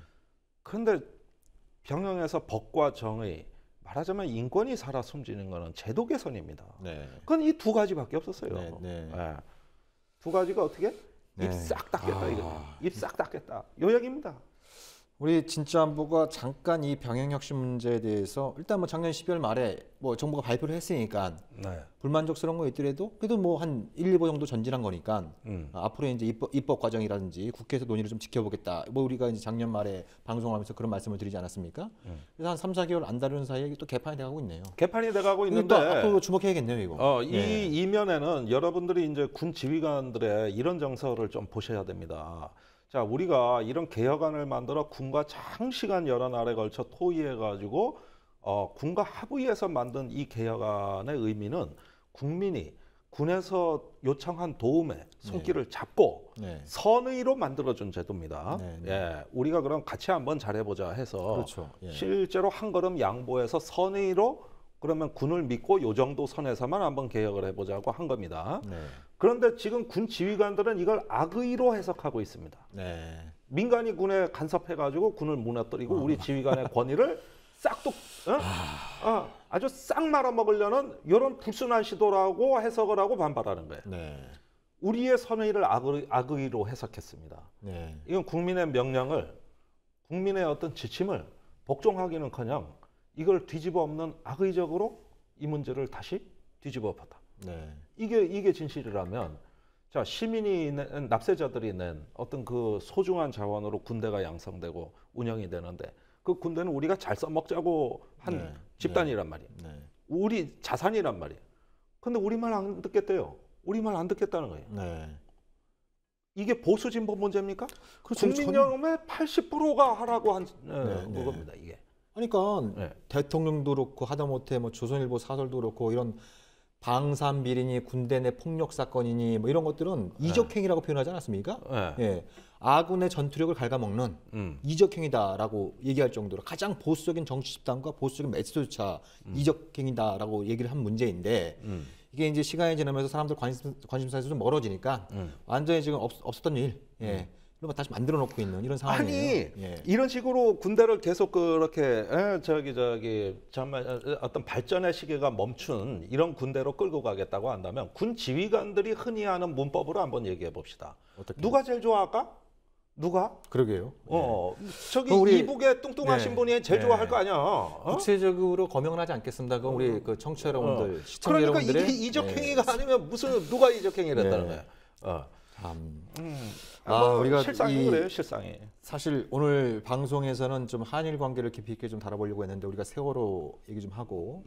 그런데 병영에서 법과 정의 말하자면 인권이 살아 숨지는 거는 제도 개선입니다. 네. 그건 이 두 가지밖에 없었어요. 네. 예. 두 가지가 어떻게? 네. 입 싹 닦겠다 이거. 입 싹 닦겠다. 요 얘기입니다. 우리 진짜안보가 잠깐 이 병행혁신 문제에 대해서 일단 뭐 작년 12월 말에 뭐 정부가 발표를 했으니까 네. 불만족스러운 거 있더라도 그래도 뭐 한 1, 2보 정도 전진한 거니까 앞으로 이제 입법 과정이라든지 국회에서 논의를 좀 지켜보겠다. 뭐 우리가 이제 작년 말에 방송을 하면서 그런 말씀을 드리지 않았습니까? 그래서 한 3, 4개월 안 다루는 사이에 또 개판이 돼가고 있네요. 개판이 돼가고 이게 있는데 또 앞으로 주목해야겠네요, 이거. 이 이면에는 여러분들이 이제 군 지휘관들의 이런 정서를 좀 보셔야 됩니다. 자, 우리가 이런 개혁안을 만들어 군과 장시간 여러 날에 걸쳐 토의해가지고 군과 합의해서 만든 이 개혁안의 의미는 국민이 군에서 요청한 도움에 손길을 잡고 선의로 만들어준 제도입니다. 예, 우리가 그럼 같이 한번 잘해보자 해서 그렇죠. 예. 실제로 한 걸음 양보해서 선의로 그러면 군을 믿고 요 정도 선에서만 한번 개혁을 해보자고 한 겁니다. 그런데 지금 군 지휘관들은 이걸 악의로 해석하고 있습니다. 민간이 군에 간섭해가지고 군을 무너뜨리고 우리 지휘관의 권위를 싹둑 아주 싹 말아먹으려는 이런 불순한 시도라고 해석을 하고 반발하는 거예요. 우리의 선의를 악의로 해석했습니다. 이건 국민의 명령을 국민의 어떤 지침을 복종하기는커녕 이걸 뒤집어 엎는 악의적으로 이 문제를 다시 뒤집어 엎었다. 이게 진실이라면 자 시민이 낸 납세자들이 낸 어떤 그 소중한 자원으로 군대가 양성되고 운영이 되는데 그 군대는 우리가 잘 써먹자고 한 집단이란 말이에요. 우리 자산이란 말이에요. 근데 우리 말 안 듣겠대요. 우리 말 안 듣겠다는 거예요. 네. 이게 보수 진보 문제입니까? 그렇죠. 국민 여론의 80%가 하라고 한 그겁니다. 이게. 그러니까 대통령도 그렇고 하다못해 뭐 조선일보 사설도 그렇고 이런 방산 비리니 군대 내 폭력 사건이니 뭐 이런 것들은 이적행위라고 표현하지 않았습니까? 예. 아군의 전투력을 갉아먹는 이적행위다라고 얘기할 정도로 가장 보수적인 정치 집단과 보수적인 매체조차 이적행위다라고 얘기를 한 문제인데 이게 이제 시간이 지나면서 사람들 관심사에서 좀 멀어지니까 완전히 지금 없었던 일, 이런 거 다시 만들어 놓고 있는 이런 상황이에요. 아니 이런 식으로 군대를 계속 그렇게 정말 어떤 발전의 시계가 멈춘 이런 군대로 끌고 가겠다고 한다면 군 지휘관들이 흔히 하는 문법으로 한번 얘기해 봅시다. 어떻게? 누가 제일 좋아할까? 누가? 그러게요. 저기 우리, 이북에 뚱뚱하신 분이 제일 좋아할 거 아니야. 구체적으로 검명을 하지 않겠습니다. 그럼 우리 그 청취자 여러분들, 시청자 그러니까 여러분들의 이게 이적행위가 아니면 무슨 누가 이적행위를 했다는 거야. 우리가 실상이 그래요, 실상이. 사실 오늘 방송에서는 좀 한일 관계를 깊이 있게 좀 다뤄보려고 했는데 우리가 세월호 얘기 좀 하고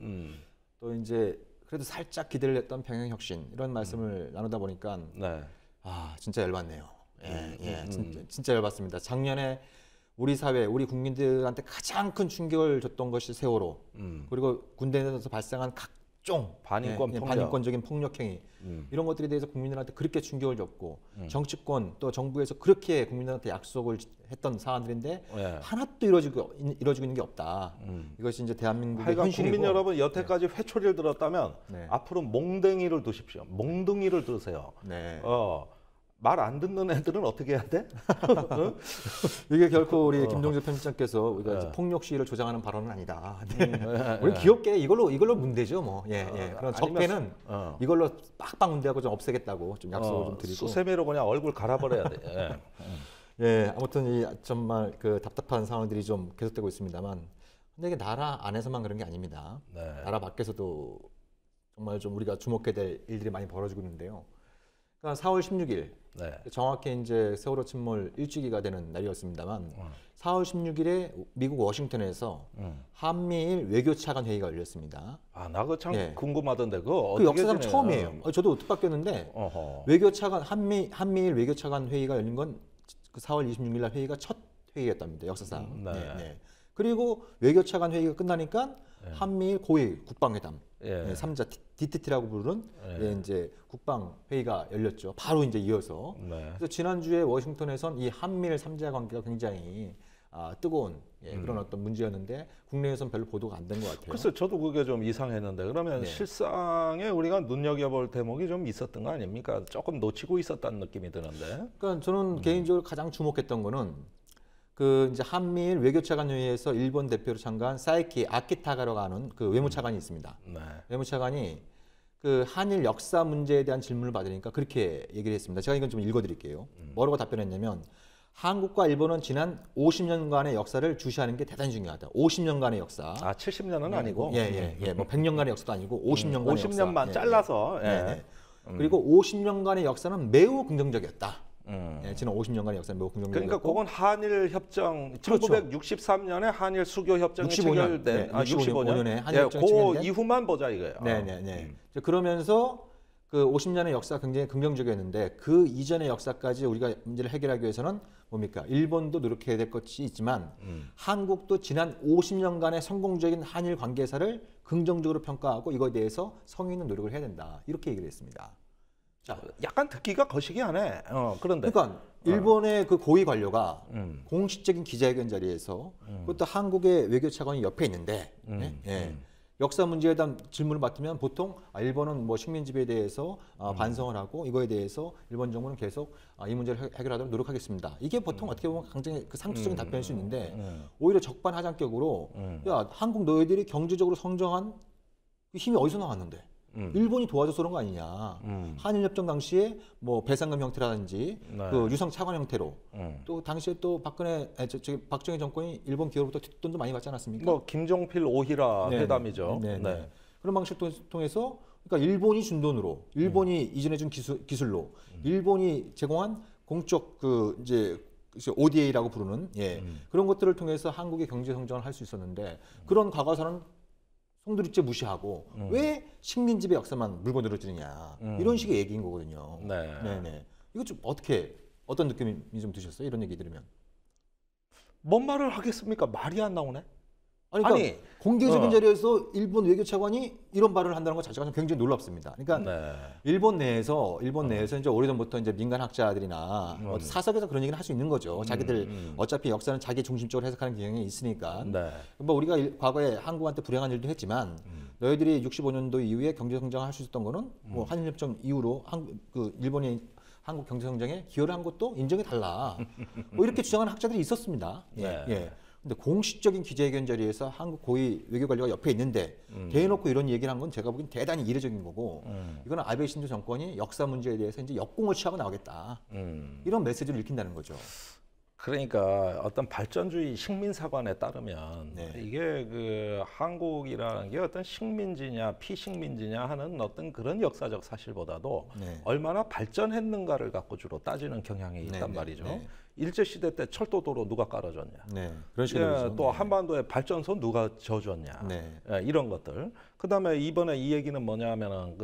또 이제 그래도 살짝 기대를 했던 평양혁신 이런 말씀을 나누다 보니까 진짜 열받네요. 진짜 열받습니다. 작년에 우리 사회, 우리 국민들한테 가장 큰 충격을 줬던 것이 세월호. 그리고 군대 내에서 발생한 각종 반인권적인 폭력행위 이런 것들에 대해서 국민들한테 그렇게 충격을 줬고 정치권 또 정부에서 그렇게 국민들한테 약속을 했던 사안들인데 하나도 이루어지고 있는 게 없다. 이것이 이제 대한민국의 현실이고. 국민 여러분 여태까지 회초리를 들었다면 앞으로 몽댕이를 두십시오. 몽둥이를 들으세요. 말 안 듣는 애들은 어떻게 해야 돼? 이게 결코 우리 김종재 편집장께서 우리가 폭력 시위를 조장하는 발언은 아니다. 우리 귀엽게 이걸로 문대죠, 뭐. 그런 적폐는 이걸로 빡빡 문대하고 좀 없애겠다고 좀 약속을 좀 드리고. 수세미로 그냥 얼굴 갈아버려야 돼. 아무튼 이 정말 그 답답한 상황들이 좀 계속되고 있습니다만, 근데 이게 나라 안에서만 그런 게 아닙니다. 나라 밖에서도 정말 좀 우리가 주목해야 될 일들이 많이 벌어지고 있는데요. 그러니까 4월 16일 정확히 이제 세월호 침몰 일주기가 되는 날이었습니다만 4월 16일에 미국 워싱턴에서 한미일 외교차관 회의가 열렸습니다. 나 그거 참 궁금하던데 그 역사상 처음이에요. 저도 뜻밖이었는데 외교차관 한미일 외교차관 회의가 열린 건 그 4월 26일 날 회의가 첫 회의였답니다. 역사상. 그리고 외교차관 회의가 끝나니까 한미일 고위 국방회담 3자 DTT라고 부르는 이제 국방 회의가 열렸죠. 바로 이제 이어서. 그래서 지난주에 워싱턴에선 이 한미일 3자 관계가 굉장히 뜨거운 그런 어떤 문제였는데 국내에선 별로 보도가 안 된 것 같아요. 글쎄 저도 그게 좀 이상했는데 그러면 실상에 우리가 눈여겨볼 대목이 좀 있었던 거 아닙니까? 조금 놓치고 있었다는 느낌이 드는데. 그러니까 저는 개인적으로 가장 주목했던 거는 그 이제 한미일 외교차관 회의에서 일본 대표로 참가한 사이키 아키타가라고 하는 그 외무차관이 있습니다. 외무차관이 그 한일 역사 문제에 대한 질문을 받으니까 그렇게 얘기를 했습니다. 제가 이건 좀 읽어드릴게요. 뭐라고 답변했냐면 한국과 일본은 지난 50년간의 역사를 주시하는 게 대단히 중요하다. 50년간의 역사. 70년은 아니고. 뭐 100년간의 역사도 아니고 50년간의 50년만 잘라서. 그리고 50년간의 역사는 매우 긍정적이었다. 지난 50년간의 역사는 매우 긍정적이었고. 그러니까 그건 한일 협정 1963년에 한일 수교 협정이 65년, 체결된 65년에 한일 협정이 그 체결된 이후만 보자 이거예요. 그러면서 그 50년의 역사가 굉장히 긍정적이었는데 그 이전의 역사까지 우리가 문제를 해결하기 위해서는 뭡니까? 일본도 노력해야 될 것이 있지만 한국도 지난 50년간의 성공적인 한일 관계사를 긍정적으로 평가하고 이거에 대해서 성의 있는 노력을 해야 된다. 이렇게 얘기를 했습니다. 자, 약간 듣기가 거시기하네. 그런데 그러니까 일본의 그 고위 관료가 공식적인 기자회견 자리에서 그것도 한국의 외교차관이 옆에 있는데 역사 문제에 대한 질문을 받으면 보통 일본은 뭐 식민 지배에 대해서 반성을 하고 이거에 대해서 일본 정부는 계속 이 문제를 해결하도록 노력하겠습니다. 이게 보통 어떻게 보면 굉장히 그 상투적인 답변일 수 있는데 오히려 적반하장격으로 야 한국 너희들이 경제적으로 성장한 힘이 어디서 나왔는데? 일본이 도와줘서 그런 거 아니냐. 한일협정 당시에 뭐 배상금 형태라든지 그 유상 차관 형태로 또 당시에 또 박정희 정권이 일본 기업으로부터 뒷돈도 많이 받지 않았습니까? 뭐 김종필 오히라 회담이죠. 그런 방식을 통해서 그러니까 일본이 준 돈으로 일본이 이전해 준 기술로 일본이 제공한 공적 그 이제 ODA라고 부르는 그런 것들을 통해서 한국의 경제 성장을 할 수 있었는데 그런 과거사는 송두리째 무시하고 왜 식민지배 역사만 물고 늘어지느냐 이런 식의 얘기인 거거든요. 네. 네네. 이거 좀 어떤 느낌이 좀 드셨어요? 이런 얘기 들으면. 뭔 말을 하겠습니까? 말이 안 나오네. 그러니까 공개적인 자리에서 일본 외교차관이 이런 발언을 한다는 것 자체가 굉장히 놀랍습니다. 그러니까 네. 일본 내에서 이제 오래전부터 이제 민간 학자들이나 사석에서 그런 얘기를 할 수 있는 거죠. 자기들 어차피 역사는 자기 중심적으로 해석하는 경향이 있으니까. 네. 뭐 우리가 과거에 한국한테 불행한 일도 했지만 너희들이 65년도 이후에 경제 성장을 할 수 있었던 거는 뭐 한일협정 이후로 일본이 한국 경제 성장에 기여를 한 것도 인정해 달라. 뭐 이렇게 주장하는 학자들이 있었습니다. 네. 예. 근데 공식적인 기자회견 자리에서 한국 고위 외교관리가 옆에 있는데 대놓고 이런 얘기를 한 건 제가 보기엔 대단히 이례적인 거고 이거는 아베 신조 정권이 역사 문제에 대해서 이제 역공을 취하고 나오겠다. 이런 메시지를 읽힌다는 거죠. 그러니까 어떤 발전주의 식민사관에 따르면 이게 그 한국이라는 게 어떤 식민지냐 피식민지냐 하는 어떤 그런 역사적 사실보다도 얼마나 발전했는가를 갖고 주로 따지는 경향이 있단 말이죠. 일제시대 때 철도도로 누가 깔아줬냐. 그런 식으로 또 한반도에 발전소 누가 져줬냐. 이런 것들. 그다음에 이번에 이 얘기는 뭐냐면은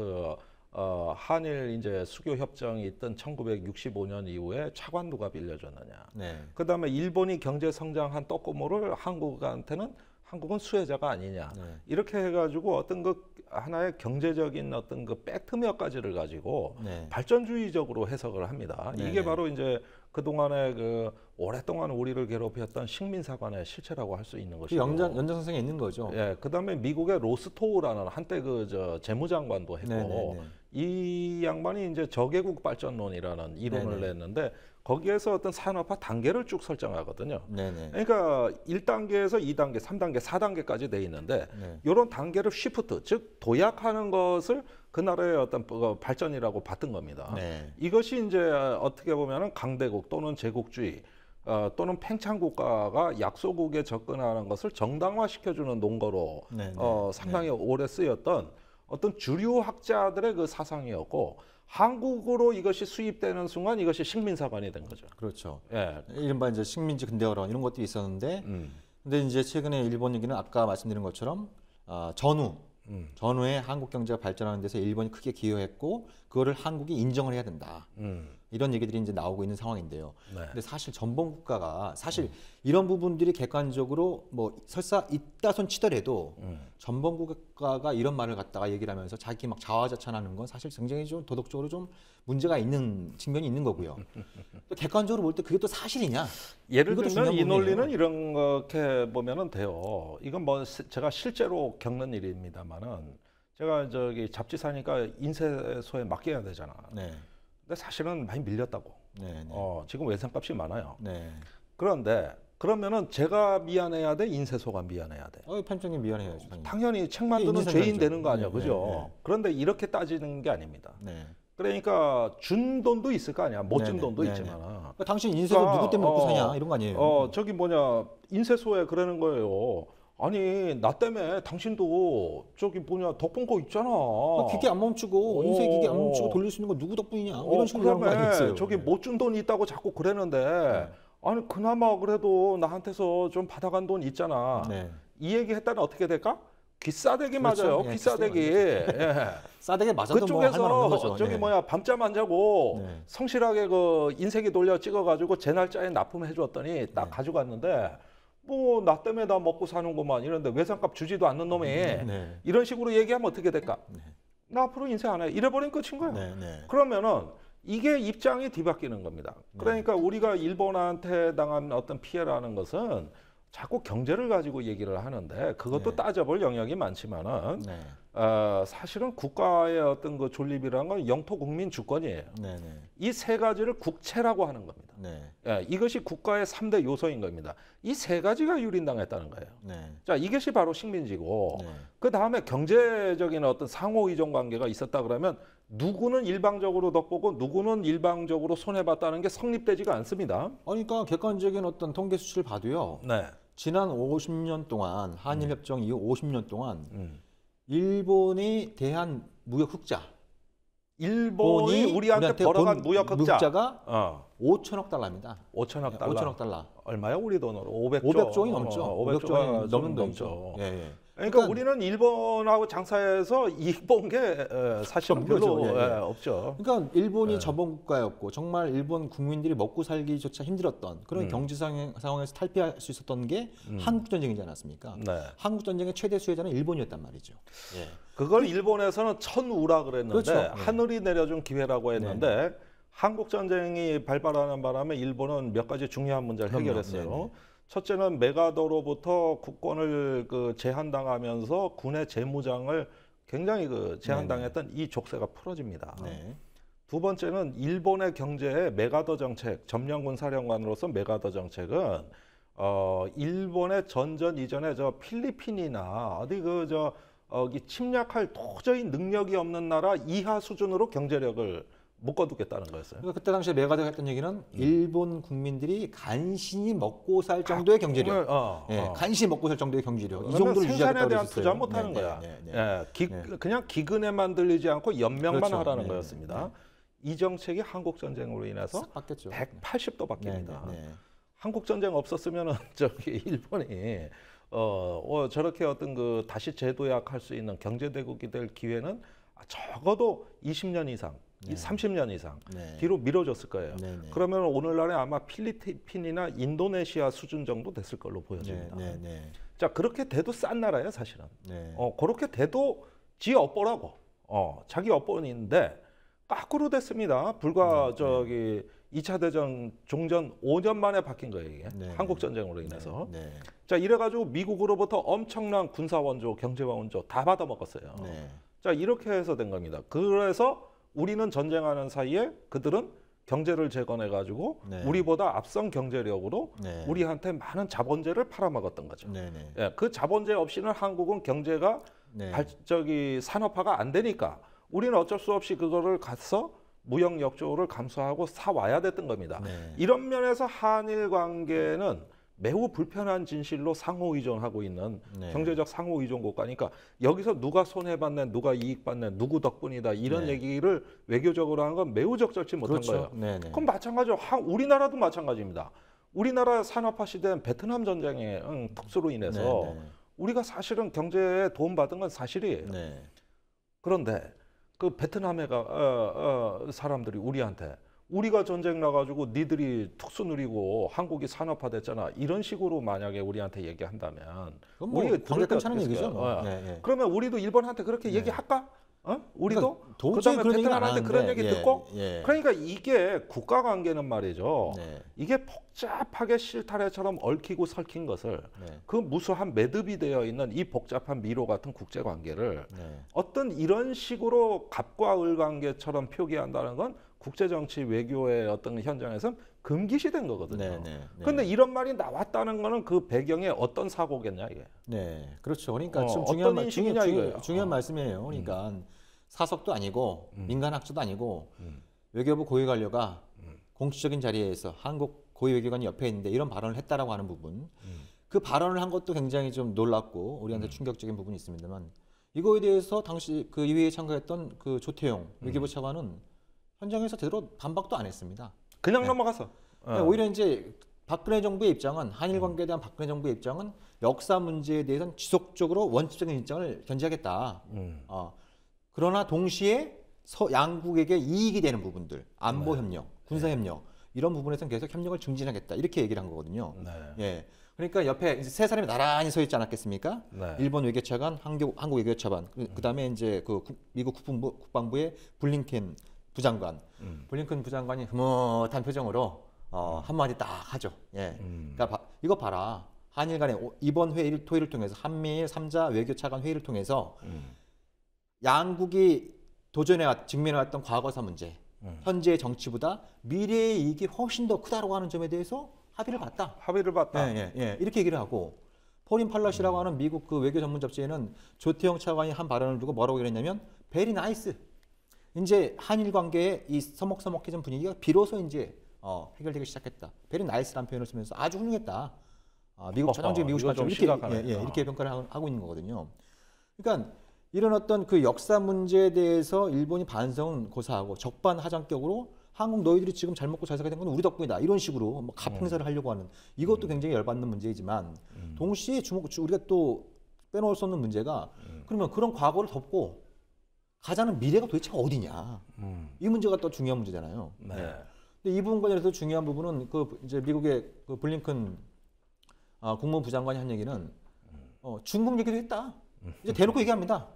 한일 이제 수교 협정이 있던 1965년 이후에 차관 누가 빌려줬느냐. 그다음에 일본이 경제 성장한 떡고물을 한국은 수혜자가 아니냐. 이렇게 해가지고 어떤 하나의 경제적인 어떤 팩트 몇 가지를 가지고 발전주의적으로 해석을 합니다. 이게 바로 이제 그동안에 오랫동안 우리를 괴롭혔던 식민사관의 실체라고 할 수 있는 것이고. 연장선상에 있는 거죠. 예, 그다음에 미국의 로스토우라는 한때 재무장관도 했고 이 양반이 이제 저개국 발전론이라는 이론을 냈는데 거기에서 어떤 산업화 단계를 쭉 설정하거든요. 그러니까 1단계에서 2단계, 3단계, 4단계까지 돼 있는데 이런 단계를 쉬프트, 즉 도약하는 것을 그 나라의 어떤 발전이라고 봤던 겁니다. 이것이 이제 어떻게 보면은 강대국 또는 제국주의 또는 팽창국가가 약소국에 접근하는 것을 정당화시켜주는 논거로 상당히 오래 쓰였던 어떤 주류 학자들의 그 사상이었고 한국으로 이것이 수입되는 순간 이것이 식민사관이 된 거죠. 그렇죠. 이른바 이제 식민지 근대화론 이런 것들이 있었는데, 근데 이제 최근에 일본 얘기는 아까 말씀드린 것처럼 전후에 한국 경제가 발전하는 데서 일본이 크게 기여했고 그거를 한국이 인정을 해야 된다. 이런 얘기들이 이제 나오고 있는 상황인데요. 근데 사실 전범 국가가 이런 부분들이 객관적으로 뭐 설사 있다손 치더라도 전범 국가가 이런 말을 갖다가 얘기를 하면서 자기 막 자화자찬하는 건 사실 굉장히 좀 도덕적으로 좀 문제가 있는 측면이 있는 거고요. 또 객관적으로 볼 때 그게 또 사실이냐? 예를 들면 이 논리는 이렇게 보면은 돼요. 이건 뭐 제가 실제로 겪는 일입니다만은 제가 잡지사니까 인쇄소에 맡겨야 되잖아. 근데 사실은 많이 밀렸다고. 지금 외상값이 많아요. 그런데 그러면은 제가 미안해야 돼, 인쇄소가 미안해야 돼. 편집장님 미안해야죠. 당연히 책 만드는 죄인 되는 거 아니야, 그죠? 그런데 이렇게 따지는 게 아닙니다. 그러니까 준 돈도 있을 거 아니야. 못 준 돈도 있지만. 그러니까 당신 인쇄소 누구 때문에 먹고 사냐 이런 거 아니에요. 인쇄소에 그러는 거예요. 아니 나 때문에 당신도 덕분 거 있잖아. 기계 안 멈추고 인쇄 기계 안 멈추고 돌릴 수 있는 거 누구 덕분이냐. 이런 식으로 하는 거 아니겠어요. 못 준 돈이 있다고 자꾸 그러는데 아니 그나마 그래도 나한테서 좀 받아간 돈 있잖아. 이 얘기 했다면 어떻게 될까? 귀싸대기 맞아요. 귀싸대기. 싸대기 맞아도 그쪽에서 밤잠 안 자고 성실하게 인쇄기 돌려 찍어가지고 제 날짜에 납품해 줬더니 딱 가져갔는데 뭐 나 때문에 다 먹고 사는구만 이런데 외상값 주지도 않는 놈이 이런 식으로 얘기하면 어떻게 될까? 나 앞으로 인쇄 안 해. 이래버리면 끝인 거야. 그러면은 이게 입장이 뒤바뀌는 겁니다. 그러니까 우리가 일본한테 당한 어떤 피해라는 것은 자꾸 경제를 가지고 얘기를 하는데 그것도 따져볼 영역이 많지만은 사실은 국가의 어떤 존립이라는 건 영토 국민 주권이에요. 이 세 가지를 국채라고 하는 겁니다. 이것이 국가의 3대 요소인 겁니다. 이 세 가지가 유린당했다는 거예요. 자, 이것이 바로 식민지고 그 다음에 경제적인 어떤 상호 의존 관계가 있었다 그러면 누구는 일방적으로 덕보고 누구는 일방적으로 손해봤다는 게 성립되지가 않습니다. 그러니까 객관적인 어떤 통계 수치를 봐도요. 지난 50년 동안 한일협정 이후 50년 동안 일본이 대한 무역 흑자, 일본이 우리한테 벌어간 무역 흑자가 5천억 달러입니다. 5천억 달러. 5천억 달러. 얼마요? 우리 돈으로 500조. 500조이 넘죠. 500조가 넘는 넘죠. 예, 예. 그러니까 우리는 일본하고 장사해서 이익 본 게 사실은 별로 없죠. 그러니까 일본이 저번 국가였고 정말 일본 국민들이 먹고 살기조차 힘들었던 그런 경제 상황에서 탈피할 수 있었던 게 한국 전쟁이지 않았습니까? 네. 한국 전쟁의 최대 수혜자는 일본이었단 말이죠. 예. 그걸 일본에서는 천우라 그랬는데 그렇죠. 하늘이 내려준 기회라고 했는데 한국 전쟁이 발발하는 바람에 일본은 몇 가지 중요한 문제를 해결했어요. 네네. 첫째는 메가도로부터 국권을 제한당하면서 군의 재무장을 굉장히 제한당했던 이 족쇄가 풀어집니다. 네. 두 번째는 일본의 경제의 메가더 정책, 점령군 사령관으로서 메가더 정책은 일본의 전전 이전에 저 필리핀이나 어디 침략할 도저히 능력이 없는 나라 이하 수준으로 경제력을 묶어두겠다는 거였어요. 그러니까 그때 당시에 메가더가 했던 얘기는 일본 국민들이 간신히 먹고 살 정도의 경제력, 간신히 먹고 살 정도의 경제력, 이 정도를 생산에 대한 유지하겠다고 투자 못하는 거야. 그냥 기근에만 들리지 않고 연명만 그렇죠. 하라는 거였습니다. 이 정책이 한국 전쟁으로 인해서 180도 바뀝니다. 한국 전쟁 없었으면은 일본이 저렇게 어떤 다시 재도약할 수 있는 경제 대국이 될 기회는 적어도 20년 이상. 30년 이상 뒤로 미뤄졌을 거예요. 그러면 오늘날에 아마 필리핀이나 인도네시아 수준 정도 됐을 걸로 보여집니다. 자, 그렇게 돼도 싼 나라예요, 사실은. 그렇게 돼도 지 업보라고. 자기 업보인데 거꾸로 됐습니다. 불과 2차 대전 종전 5년 만에 바뀐 거예요, 이게. 한국 전쟁으로 인해서. 자, 이래가지고 미국으로부터 엄청난 군사 원조, 경제 원조 다 받아 먹었어요. 자, 이렇게 해서 된 겁니다. 그래서 우리는 전쟁하는 사이에 그들은 경제를 재건해가지고 우리보다 앞선 경제력으로 우리한테 많은 자본재를 팔아먹었던 거죠. 그 자본재 없이는 한국은 경제가 산업화가 안 되니까 우리는 어쩔 수 없이 그거를 가서 무역 역조를 감수하고 사와야 됐던 겁니다. 이런 면에서 한일 관계는 매우 불편한 진실로 상호 의존하고 있는 경제적 상호 의존 국가니까 여기서 누가 손해받네, 누가 이익받네, 누구 덕분이다 이런 얘기를 외교적으로 하는 건 매우 적절치 못한 거예요. 그럼 마찬가지로 우리나라도 마찬가지입니다. 우리나라 산업화 시대는 베트남 전쟁의 특수로 인해서 우리가 사실은 경제에 도움받은 건 사실이에요. 그런데 그 베트남의 사람들이 우리한테 우리가 전쟁 나가지고 니들이 특수 누리고 한국이 산업화됐잖아. 이런 식으로 만약에 우리한테 얘기한다면 우리 관계 괜찮은 얘기죠. 그러면 우리도 일본한테 그렇게 얘기할까? 우리도 그다음에 베트남한테 그런 얘기 듣고 그러니까 이게 국가 관계는 말이죠. 이게 복잡하게 실타래처럼 얽히고 설킨 것을 그 무수한 매듭이 되어 있는 이 복잡한 미로 같은 국제 관계를 어떤 이런 식으로 갑과 을 관계처럼 표기한다는 건 국제 정치 외교의 어떤 현장에서는 금기시된 거거든요. 그런데 이런 말이 나왔다는 거는 그 배경에 어떤 사고겠냐 이게. 그렇죠. 그러니까 지금 중요한 말씀이에요. 그러니까 사석도 아니고 민간학자도 아니고 외교부 고위관료가 공식적인 자리에서 한국 고위외교관이 옆에 있는데 이런 발언을 했다라고 하는 부분, 그 발언을 한 것도 굉장히 좀 놀랍고 우리한테 충격적인 부분이 있습니다만 이거에 대해서 당시 그 이회에 참가했던 그 조태용 외교부 차관은 현장에서 제대로 반박도 안 했습니다. 그냥 넘어가서. 오히려 이제 박근혜 정부의 입장은 한일 관계에 대한 박근혜 정부의 입장은 역사 문제에 대해서는 지속적으로 원칙적인 입장을 견지하겠다. 그러나 동시에 양국에게 이익이 되는 부분들, 안보 협력, 군사 협력 이런 부분에서는 계속 협력을 증진하겠다 이렇게 얘기를 한 거거든요. 그러니까 옆에 이제 세 사람이 나란히 서 있지 않았겠습니까? 일본 외교차관, 한국 외교차관, 그다음에 이제 그 미국 국방부의 블링컨 부장관, 블링컨 부장관이 흐뭇한 표정으로 한마디 딱 하죠. 그러니까 이거 봐라. 한일 간의 이번 토의를 통해서 한미일 3자 외교차관 회의를 통해서 양국이 직면해왔던 과거사 문제, 현재의 정치보다 미래의 이익이 훨씬 더 크다고 하는 점에 대해서 합의를 봤다. 이렇게 얘기를 하고 포린 팔럿이라고 하는 미국 그 외교 전문 잡지에는 조태용 차관이 한 발언을 두고 뭐라고 얘기했냐면 베리 나이스. 이제 한일 관계의 이 서먹서먹해진 분위기가 비로소 이제 해결되기 시작했다. 베리 나이스라는 표현을 쓰면서 아주 훌륭했다. 전형적인 미국 시각으로 이렇게 평가를 하고 있는 거거든요. 그러니까 이런 어떤 그 역사 문제에 대해서 일본이 반성은 고사하고 적반하장격으로 한국 너희들이 지금 잘 먹고 잘 살게 된 건 우리 덕분이다. 이런 식으로 뭐 갑행사를 하려고 하는 이것도 굉장히 열받는 문제이지만 동시에 우리가 또 빼놓을 수 없는 문제가 그러면 그런 과거를 덮고 가자는 미래가 도대체 어디냐. 이 문제가 또 중요한 문제잖아요. 네. 근데 이 부분 관련해서 중요한 부분은 그 이제 미국의 그 블링컨 국무부 장관이 한 얘기는 중국 얘기도 했다. 이제 대놓고 얘기합니다.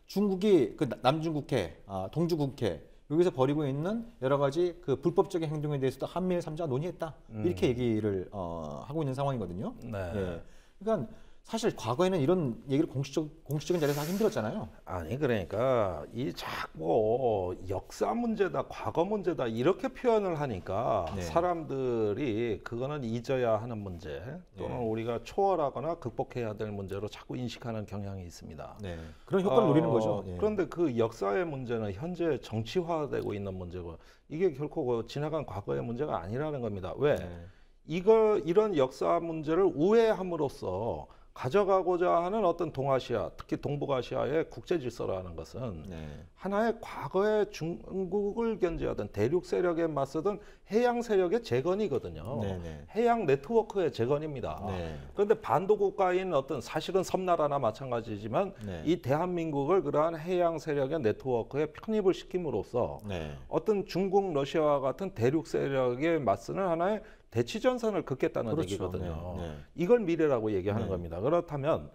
중국이 그 남중국해, 동중국해 여기서 벌이고 있는 여러 가지 그 불법적인 행동에 대해서도 한미일 3자가 논의했다. 이렇게 얘기를 하고 있는 상황이거든요. 네. 예. 그러니까 사실 과거에는 이런 얘기를 공식적인 자리에서 하기 힘들었잖아요. 아니 그러니까 이 자꾸 역사 문제다, 과거 문제다 이렇게 표현을 하니까 네. 사람들이 그거는 잊어야 하는 문제 또는 네. 우리가 초월하거나 극복해야 될 문제로 자꾸 인식하는 경향이 있습니다. 네. 그런 효과를 노리는 거죠. 예. 그런데 그 역사의 문제는 현재 정치화되고 있는 문제고 이게 결코 그 지나간 과거의 문제가 아니라는 겁니다. 왜? 네. 이런 역사 문제를 우회함으로써 가져가고자 하는 어떤 동아시아, 특히 동북아시아의 국제 질서라는 것은 네. 하나의 과거의 중국을 견제하던 대륙 세력에 맞서던 해양 세력의 재건이거든요. 네네. 해양 네트워크의 재건입니다. 네. 그런데 반도 국가인 어떤 사실은 섬나라나 마찬가지지만 네. 이 대한민국을 그러한 해양 세력의 네트워크에 편입을 시킴으로써 네. 어떤 중국, 러시아와 같은 대륙 세력에 맞서는 하나의 대치전선을 긋겠다는 그렇죠. 얘기거든요. 네, 네. 이걸 미래라고 얘기하는 네. 겁니다. 그렇다면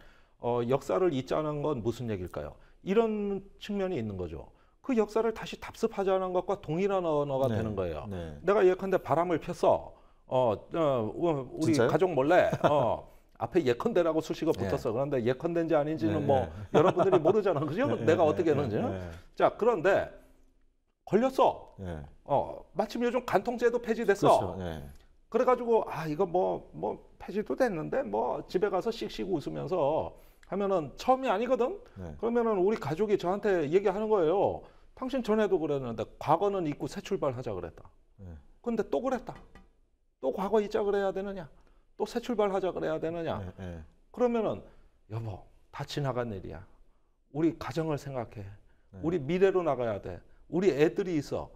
역사를 잊자는 건 무슨 얘기일까요? 이런 측면이 있는 거죠. 그 역사를 다시 답습하자는 것과 동일한 언어가 네. 되는 거예요. 네. 내가 예컨대 바람을 폈어. 우리 진짜요? 가족 몰래 앞에 예컨대라고 수식어 네. 붙었어. 그런데 예컨대인지 아닌지는 네, 뭐 네. 여러분들이 모르잖아. 그죠? 네, 내가 네, 어떻게 네, 했는지는. 네. 자, 그런데 걸렸어. 네. 마침 요즘 간통죄도 폐지됐어. 그렇죠. 네. 그래가지고 이거 뭐 폐지도 됐는데 뭐 집에 가서 씩씩 웃으면서 하면은 처음이 아니거든. 네. 그러면은 우리 가족이 저한테 얘기하는 거예요. 당신 전에도 그랬는데 과거는 잊고 새 출발하자 그랬다. 네. 근데 또 그랬다. 또 과거 잊자 그래야 되느냐? 또 새 출발하자 그래야 되느냐? 네. 네. 그러면은 여보 다 지나간 일이야. 우리 가정을 생각해. 네. 우리 미래로 나가야 돼. 우리 애들이 있어.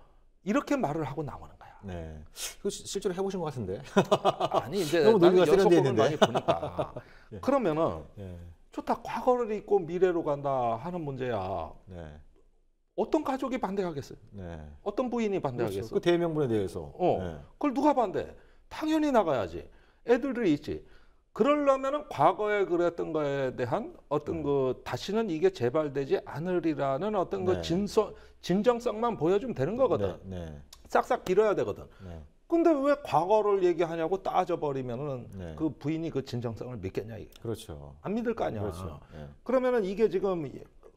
이렇게 말을 하고 나오는 거야. 네. 그 실제로 해보신 것 같은데. 아니 이제 너무 나는 논리가 여성법을 세련되어 많이 보니까 예. 그러면은 네. 좋다 과거를 잊고 미래로 간다 하는 문제야. 네. 어떤 가족이 반대하겠어요? 네. 어떤 부인이 반대하겠어? 그렇죠. 그 대명분에 대해서. 네. 그걸 누가 반대? 당연히 나가야지. 애들이 있지. 그러려면은 과거에 그랬던 거에 대한 어떤 그 다시는 이게 재발되지 않으리라는 어떤 그 네. 진정성만 보여주면 되는 거거든. 네. 네. 싹싹 길어야 되거든. 네. 근데 왜 과거를 얘기하냐고 따져버리면은 네. 그 부인이 그 진정성을 믿겠냐 이게. 그렇죠. 안 믿을 거 아니야. 그렇죠. 네. 그러면은 이게 지금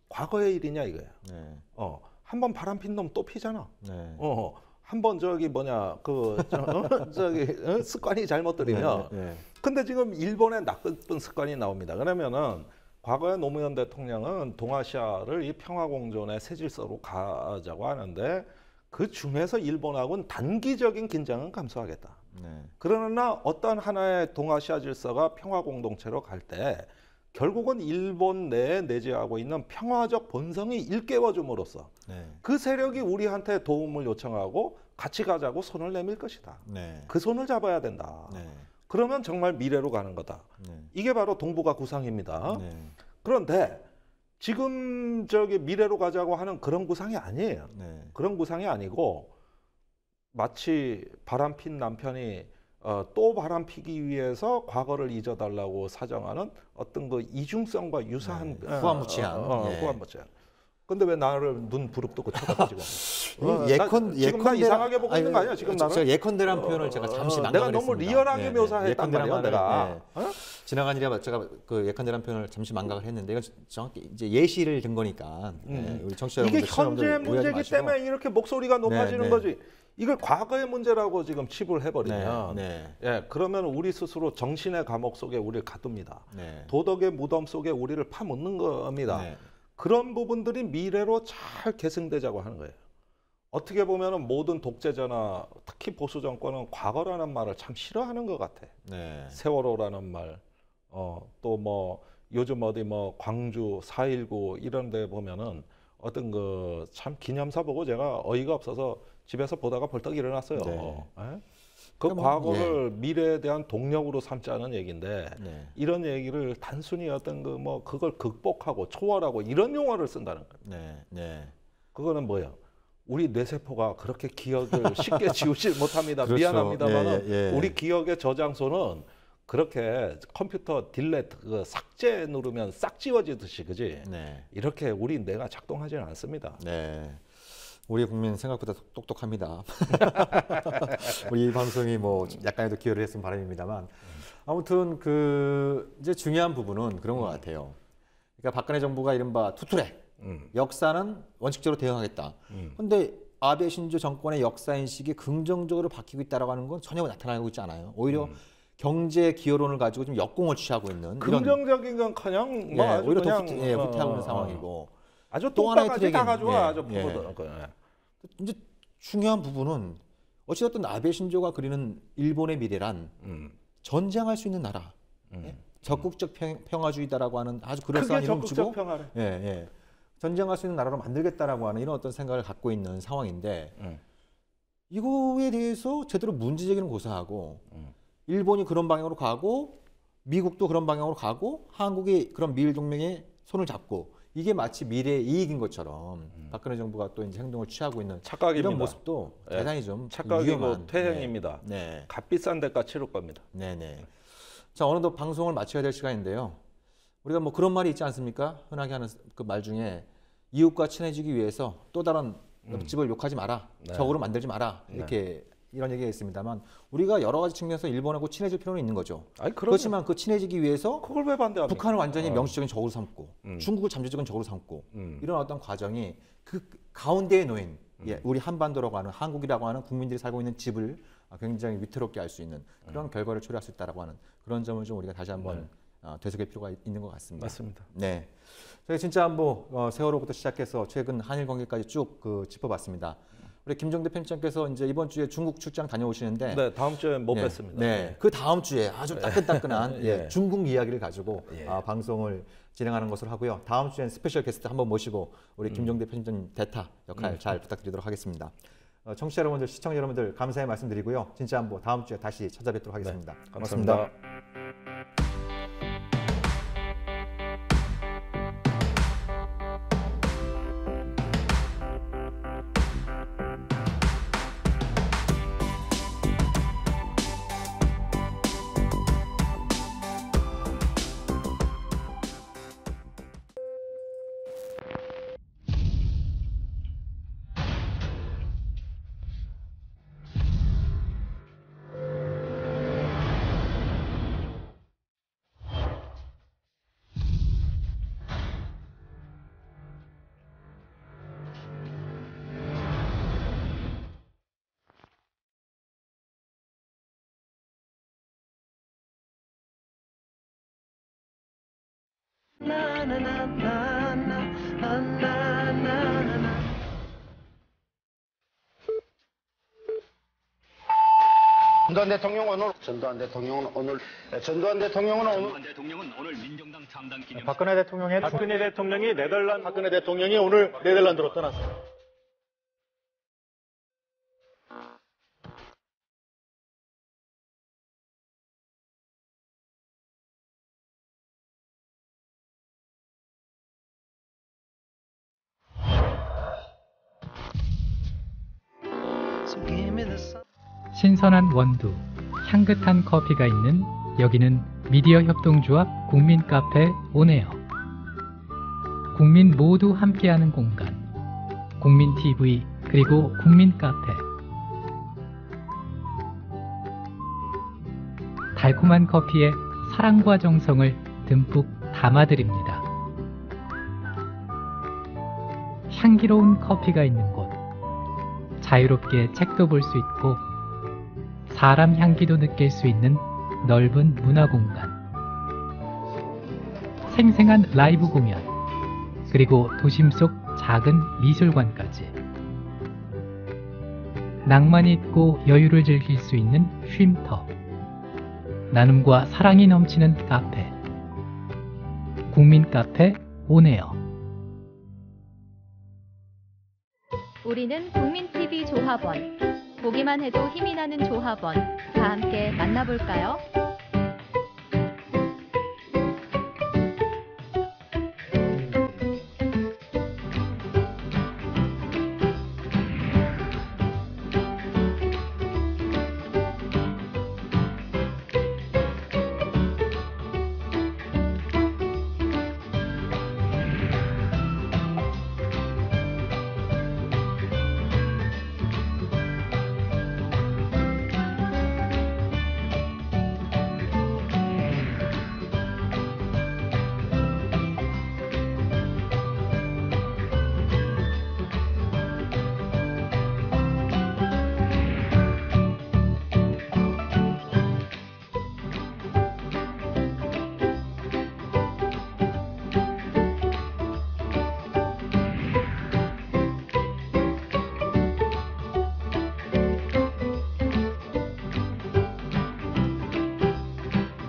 과거의 일이냐 이거야. 네. 한 번 바람 핀 놈 또 피잖아. 네. 한 번 저기 뭐냐 습관이 잘못 들이면. 네. 네. 근데 지금 일본의 나쁜 습관이 나옵니다. 그러면은 과거의 노무현 대통령은 동아시아를 이 평화공존의 새 질서로 가자고 하는데 그 중에서 일본하고는 단기적인 긴장은 감수하겠다. 네. 그러나 어떤 하나의 동아시아 질서가 평화 공동체로 갈 때 결국은 일본 내에 내재하고 있는 평화적 본성이 일깨워줌으로써 네. 그 세력이 우리한테 도움을 요청하고 같이 가자고 손을 내밀 것이다. 네. 그 손을 잡아야 된다. 네. 그러면 정말 미래로 가는 거다. 네. 이게 바로 동북아 구상입니다. 네. 그런데 지금 저기 미래로 가자고 하는 그런 구상이 아니에요. 네. 그런 구상이 아니고 마치 바람핀 남편이 또 바람피기 위해서 과거를 잊어달라고 사정하는 어떤 그 이중성과 유사한 후한무치한. 예. 후한무치한. 근데 왜 나를 눈 부릅뜨고 쳐다봐 지금? 지금 나 이상하게 보고 있는 거 아니야 지금 나를? 제가 예컨대라는 표현을 제가 잠시 내가 망각을 너무 했습니다. 리얼하게 묘사했단 말이야 내가. 지나간 일이야 제가 그 예컨대라는 표현을 잠시 망각을 했는데 이건 정확히 이제 예시를 든 거니까 우리 청취자 이게 여러분들 현재 문제이기 때문에 이렇게 목소리가 높아지는 거지. 이걸 과거의 문제라고 지금 칩을 해버리면 예, 그러면 우리 스스로 정신의 감옥 속에 우리를 가둡니다. 도덕의 무덤 속에 우리를 파묻는 겁니다. 그런 부분들이 미래로 잘 계승되자고 하는 거예요. 어떻게 보면 모든 독재자나 특히 보수 정권은 과거라는 말을 참 싫어하는 것 같아. 세월호라는 말, 또 뭐 요즘 어디 뭐 광주 4.19 이런 데 보면은 어떤 그 참 기념사 보고 제가 어이가 없어서 집에서 보다가 벌떡 일어났어요. 네. 예? 그 그러니까 과거를 미래에 대한 동력으로 삼자는 얘기인데 네. 이런 얘기를 단순히 어떤 그 뭐 그걸 극복하고 초월하고 이런 용어를 쓴다는 거예요. 네. 네. 그거는 뭐예요? 우리 뇌세포가 그렇게 기억을 쉽게 지우지 못합니다. 그렇죠. 미안합니다만 예. 우리 기억의 저장소는 그렇게 컴퓨터 딜레트 그 삭제 누르면 싹 지워지듯이 그지? 네. 이렇게 우리 뇌가 작동하지는 않습니다. 네. 우리 국민 생각보다 똑똑합니다. 우리 이 방송이 뭐 약간이라도 기여를 했으면 바람입니다만 아무튼 그 이제 중요한 부분은 그런 것 같아요. 그러니까 박근혜 정부가 이른바 투트랙 역사는 원칙적으로 대응하겠다. 그런데 아베 신조 정권의 역사 인식이 긍정적으로 바뀌고 있다라고 하는 건 전혀 나타나고 있지 않아요. 오히려 경제 기여론을 가지고 좀 역공을 취하고 있는 긍정적인 건 커녕 뭐 아주 오히려 그냥 후퇴하고 있는 상황이고 아주 또 하나의 똑같이 다 트랙은, 가져와 예, 아주 예. 부부도 이제 중요한 부분은 어찌됐든 아베 신조가 그리는 일본의 미래란 전쟁할 수 있는 나라, 예? 적극적 평화주의다라고 하는 아주 그럴싸한 크게 이름 적극적 주고 평화를 전쟁할 수 있는 나라로 만들겠다라고 하는 이런 어떤 생각을 갖고 있는 상황인데 이거에 대해서 제대로 문제 제기는 고사하고 일본이 그런 방향으로 가고 미국도 그런 방향으로 가고 한국이 그런 미일 동맹에 손을 잡고 이게 마치 미래의 이익인 것처럼 박근혜 정부가 또 이제 행동을 취하고 있는 착각입니다. 이런 모습도 대단히 좀 착각이고 위험한 퇴행입니다. 네. 값비싼 대가 치를 겁니다. 네네. 자, 어느덧 방송을 마쳐야 될 시간인데요. 우리가 뭐 그런 말이 있지 않습니까? 흔하게 하는 그 말 중에 이웃과 친해지기 위해서 또 다른 옆집을 욕하지 마라, 적으로 만들지 마라 이렇게 이런 얘기가 있습니다만 우리가 여러 가지 측면에서 일본하고 친해질 필요는 있는 거죠. 그렇지만 그 친해지기 위해서 그걸 왜 반대합니까? 북한을 완전히 명시적인 적으로 삼고 중국을 잠재적인 적으로 삼고 이런 어떤 과정이 그 가운데에 놓인 우리 한반도라고 하는 한국이라고 하는 국민들이 살고 있는 집을 굉장히 위태롭게 할 수 있는 그런 결과를 초래할 수 있다라고 하는 그런 점을 좀 우리가 다시 한번 되새길 필요가 있는 것 같습니다. 맞습니다. 네, 저희 진짜 한번 세월호부터 시작해서 최근 한일 관계까지 쭉 짚어봤습니다. 우리 김정대 편집장께서 이제 이번 주에 중국 출장 다녀오시는데, 네, 다음 주에 못 뵙습니다. 네, 그 다음 주에 아주 따끈따끈한 중국 이야기를 가지고 방송을 진행하는 것으로 하고요. 다음 주엔 스페셜 게스트 한번 모시고 우리 김정대 편집장 대타 역할 잘 부탁드리도록 하겠습니다. 청취자 여러분들, 시청자 여러분들 감사의 말씀드리고요. 진짜 한번 다음 주에 다시 찾아뵙도록 하겠습니다. 네, 고맙습니다. 감사합니다. 전두환 대통령은 오늘 민정당 창당 기념 박근혜 대통령이 오늘 네덜란드로 떠났습니다. 신선한 원두, 향긋한 커피가 있는 여기는 미디어 협동조합 국민카페 온에어. 국민 모두 함께하는 공간, 국민TV 그리고 국민카페. 달콤한 커피에 사랑과 정성을 듬뿍 담아드립니다. 향기로운 커피가 있는 곳, 자유롭게 책도 볼 수 있고 사람 향기도 느낄 수 있는 넓은 문화공간, 생생한 라이브 공연, 그리고 도심 속 작은 미술관까지 낭만이 있고 여유를 즐길 수 있는 쉼터, 나눔과 사랑이 넘치는 카페, 국민카페 온에어. 우리는 국민TV 조합원. 보기만 해도 힘이 나는 조합원. 다 함께 만나볼까요?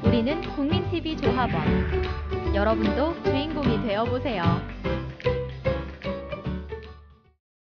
우리는 국민TV 조합원. 여러분도 주인공이 되어보세요.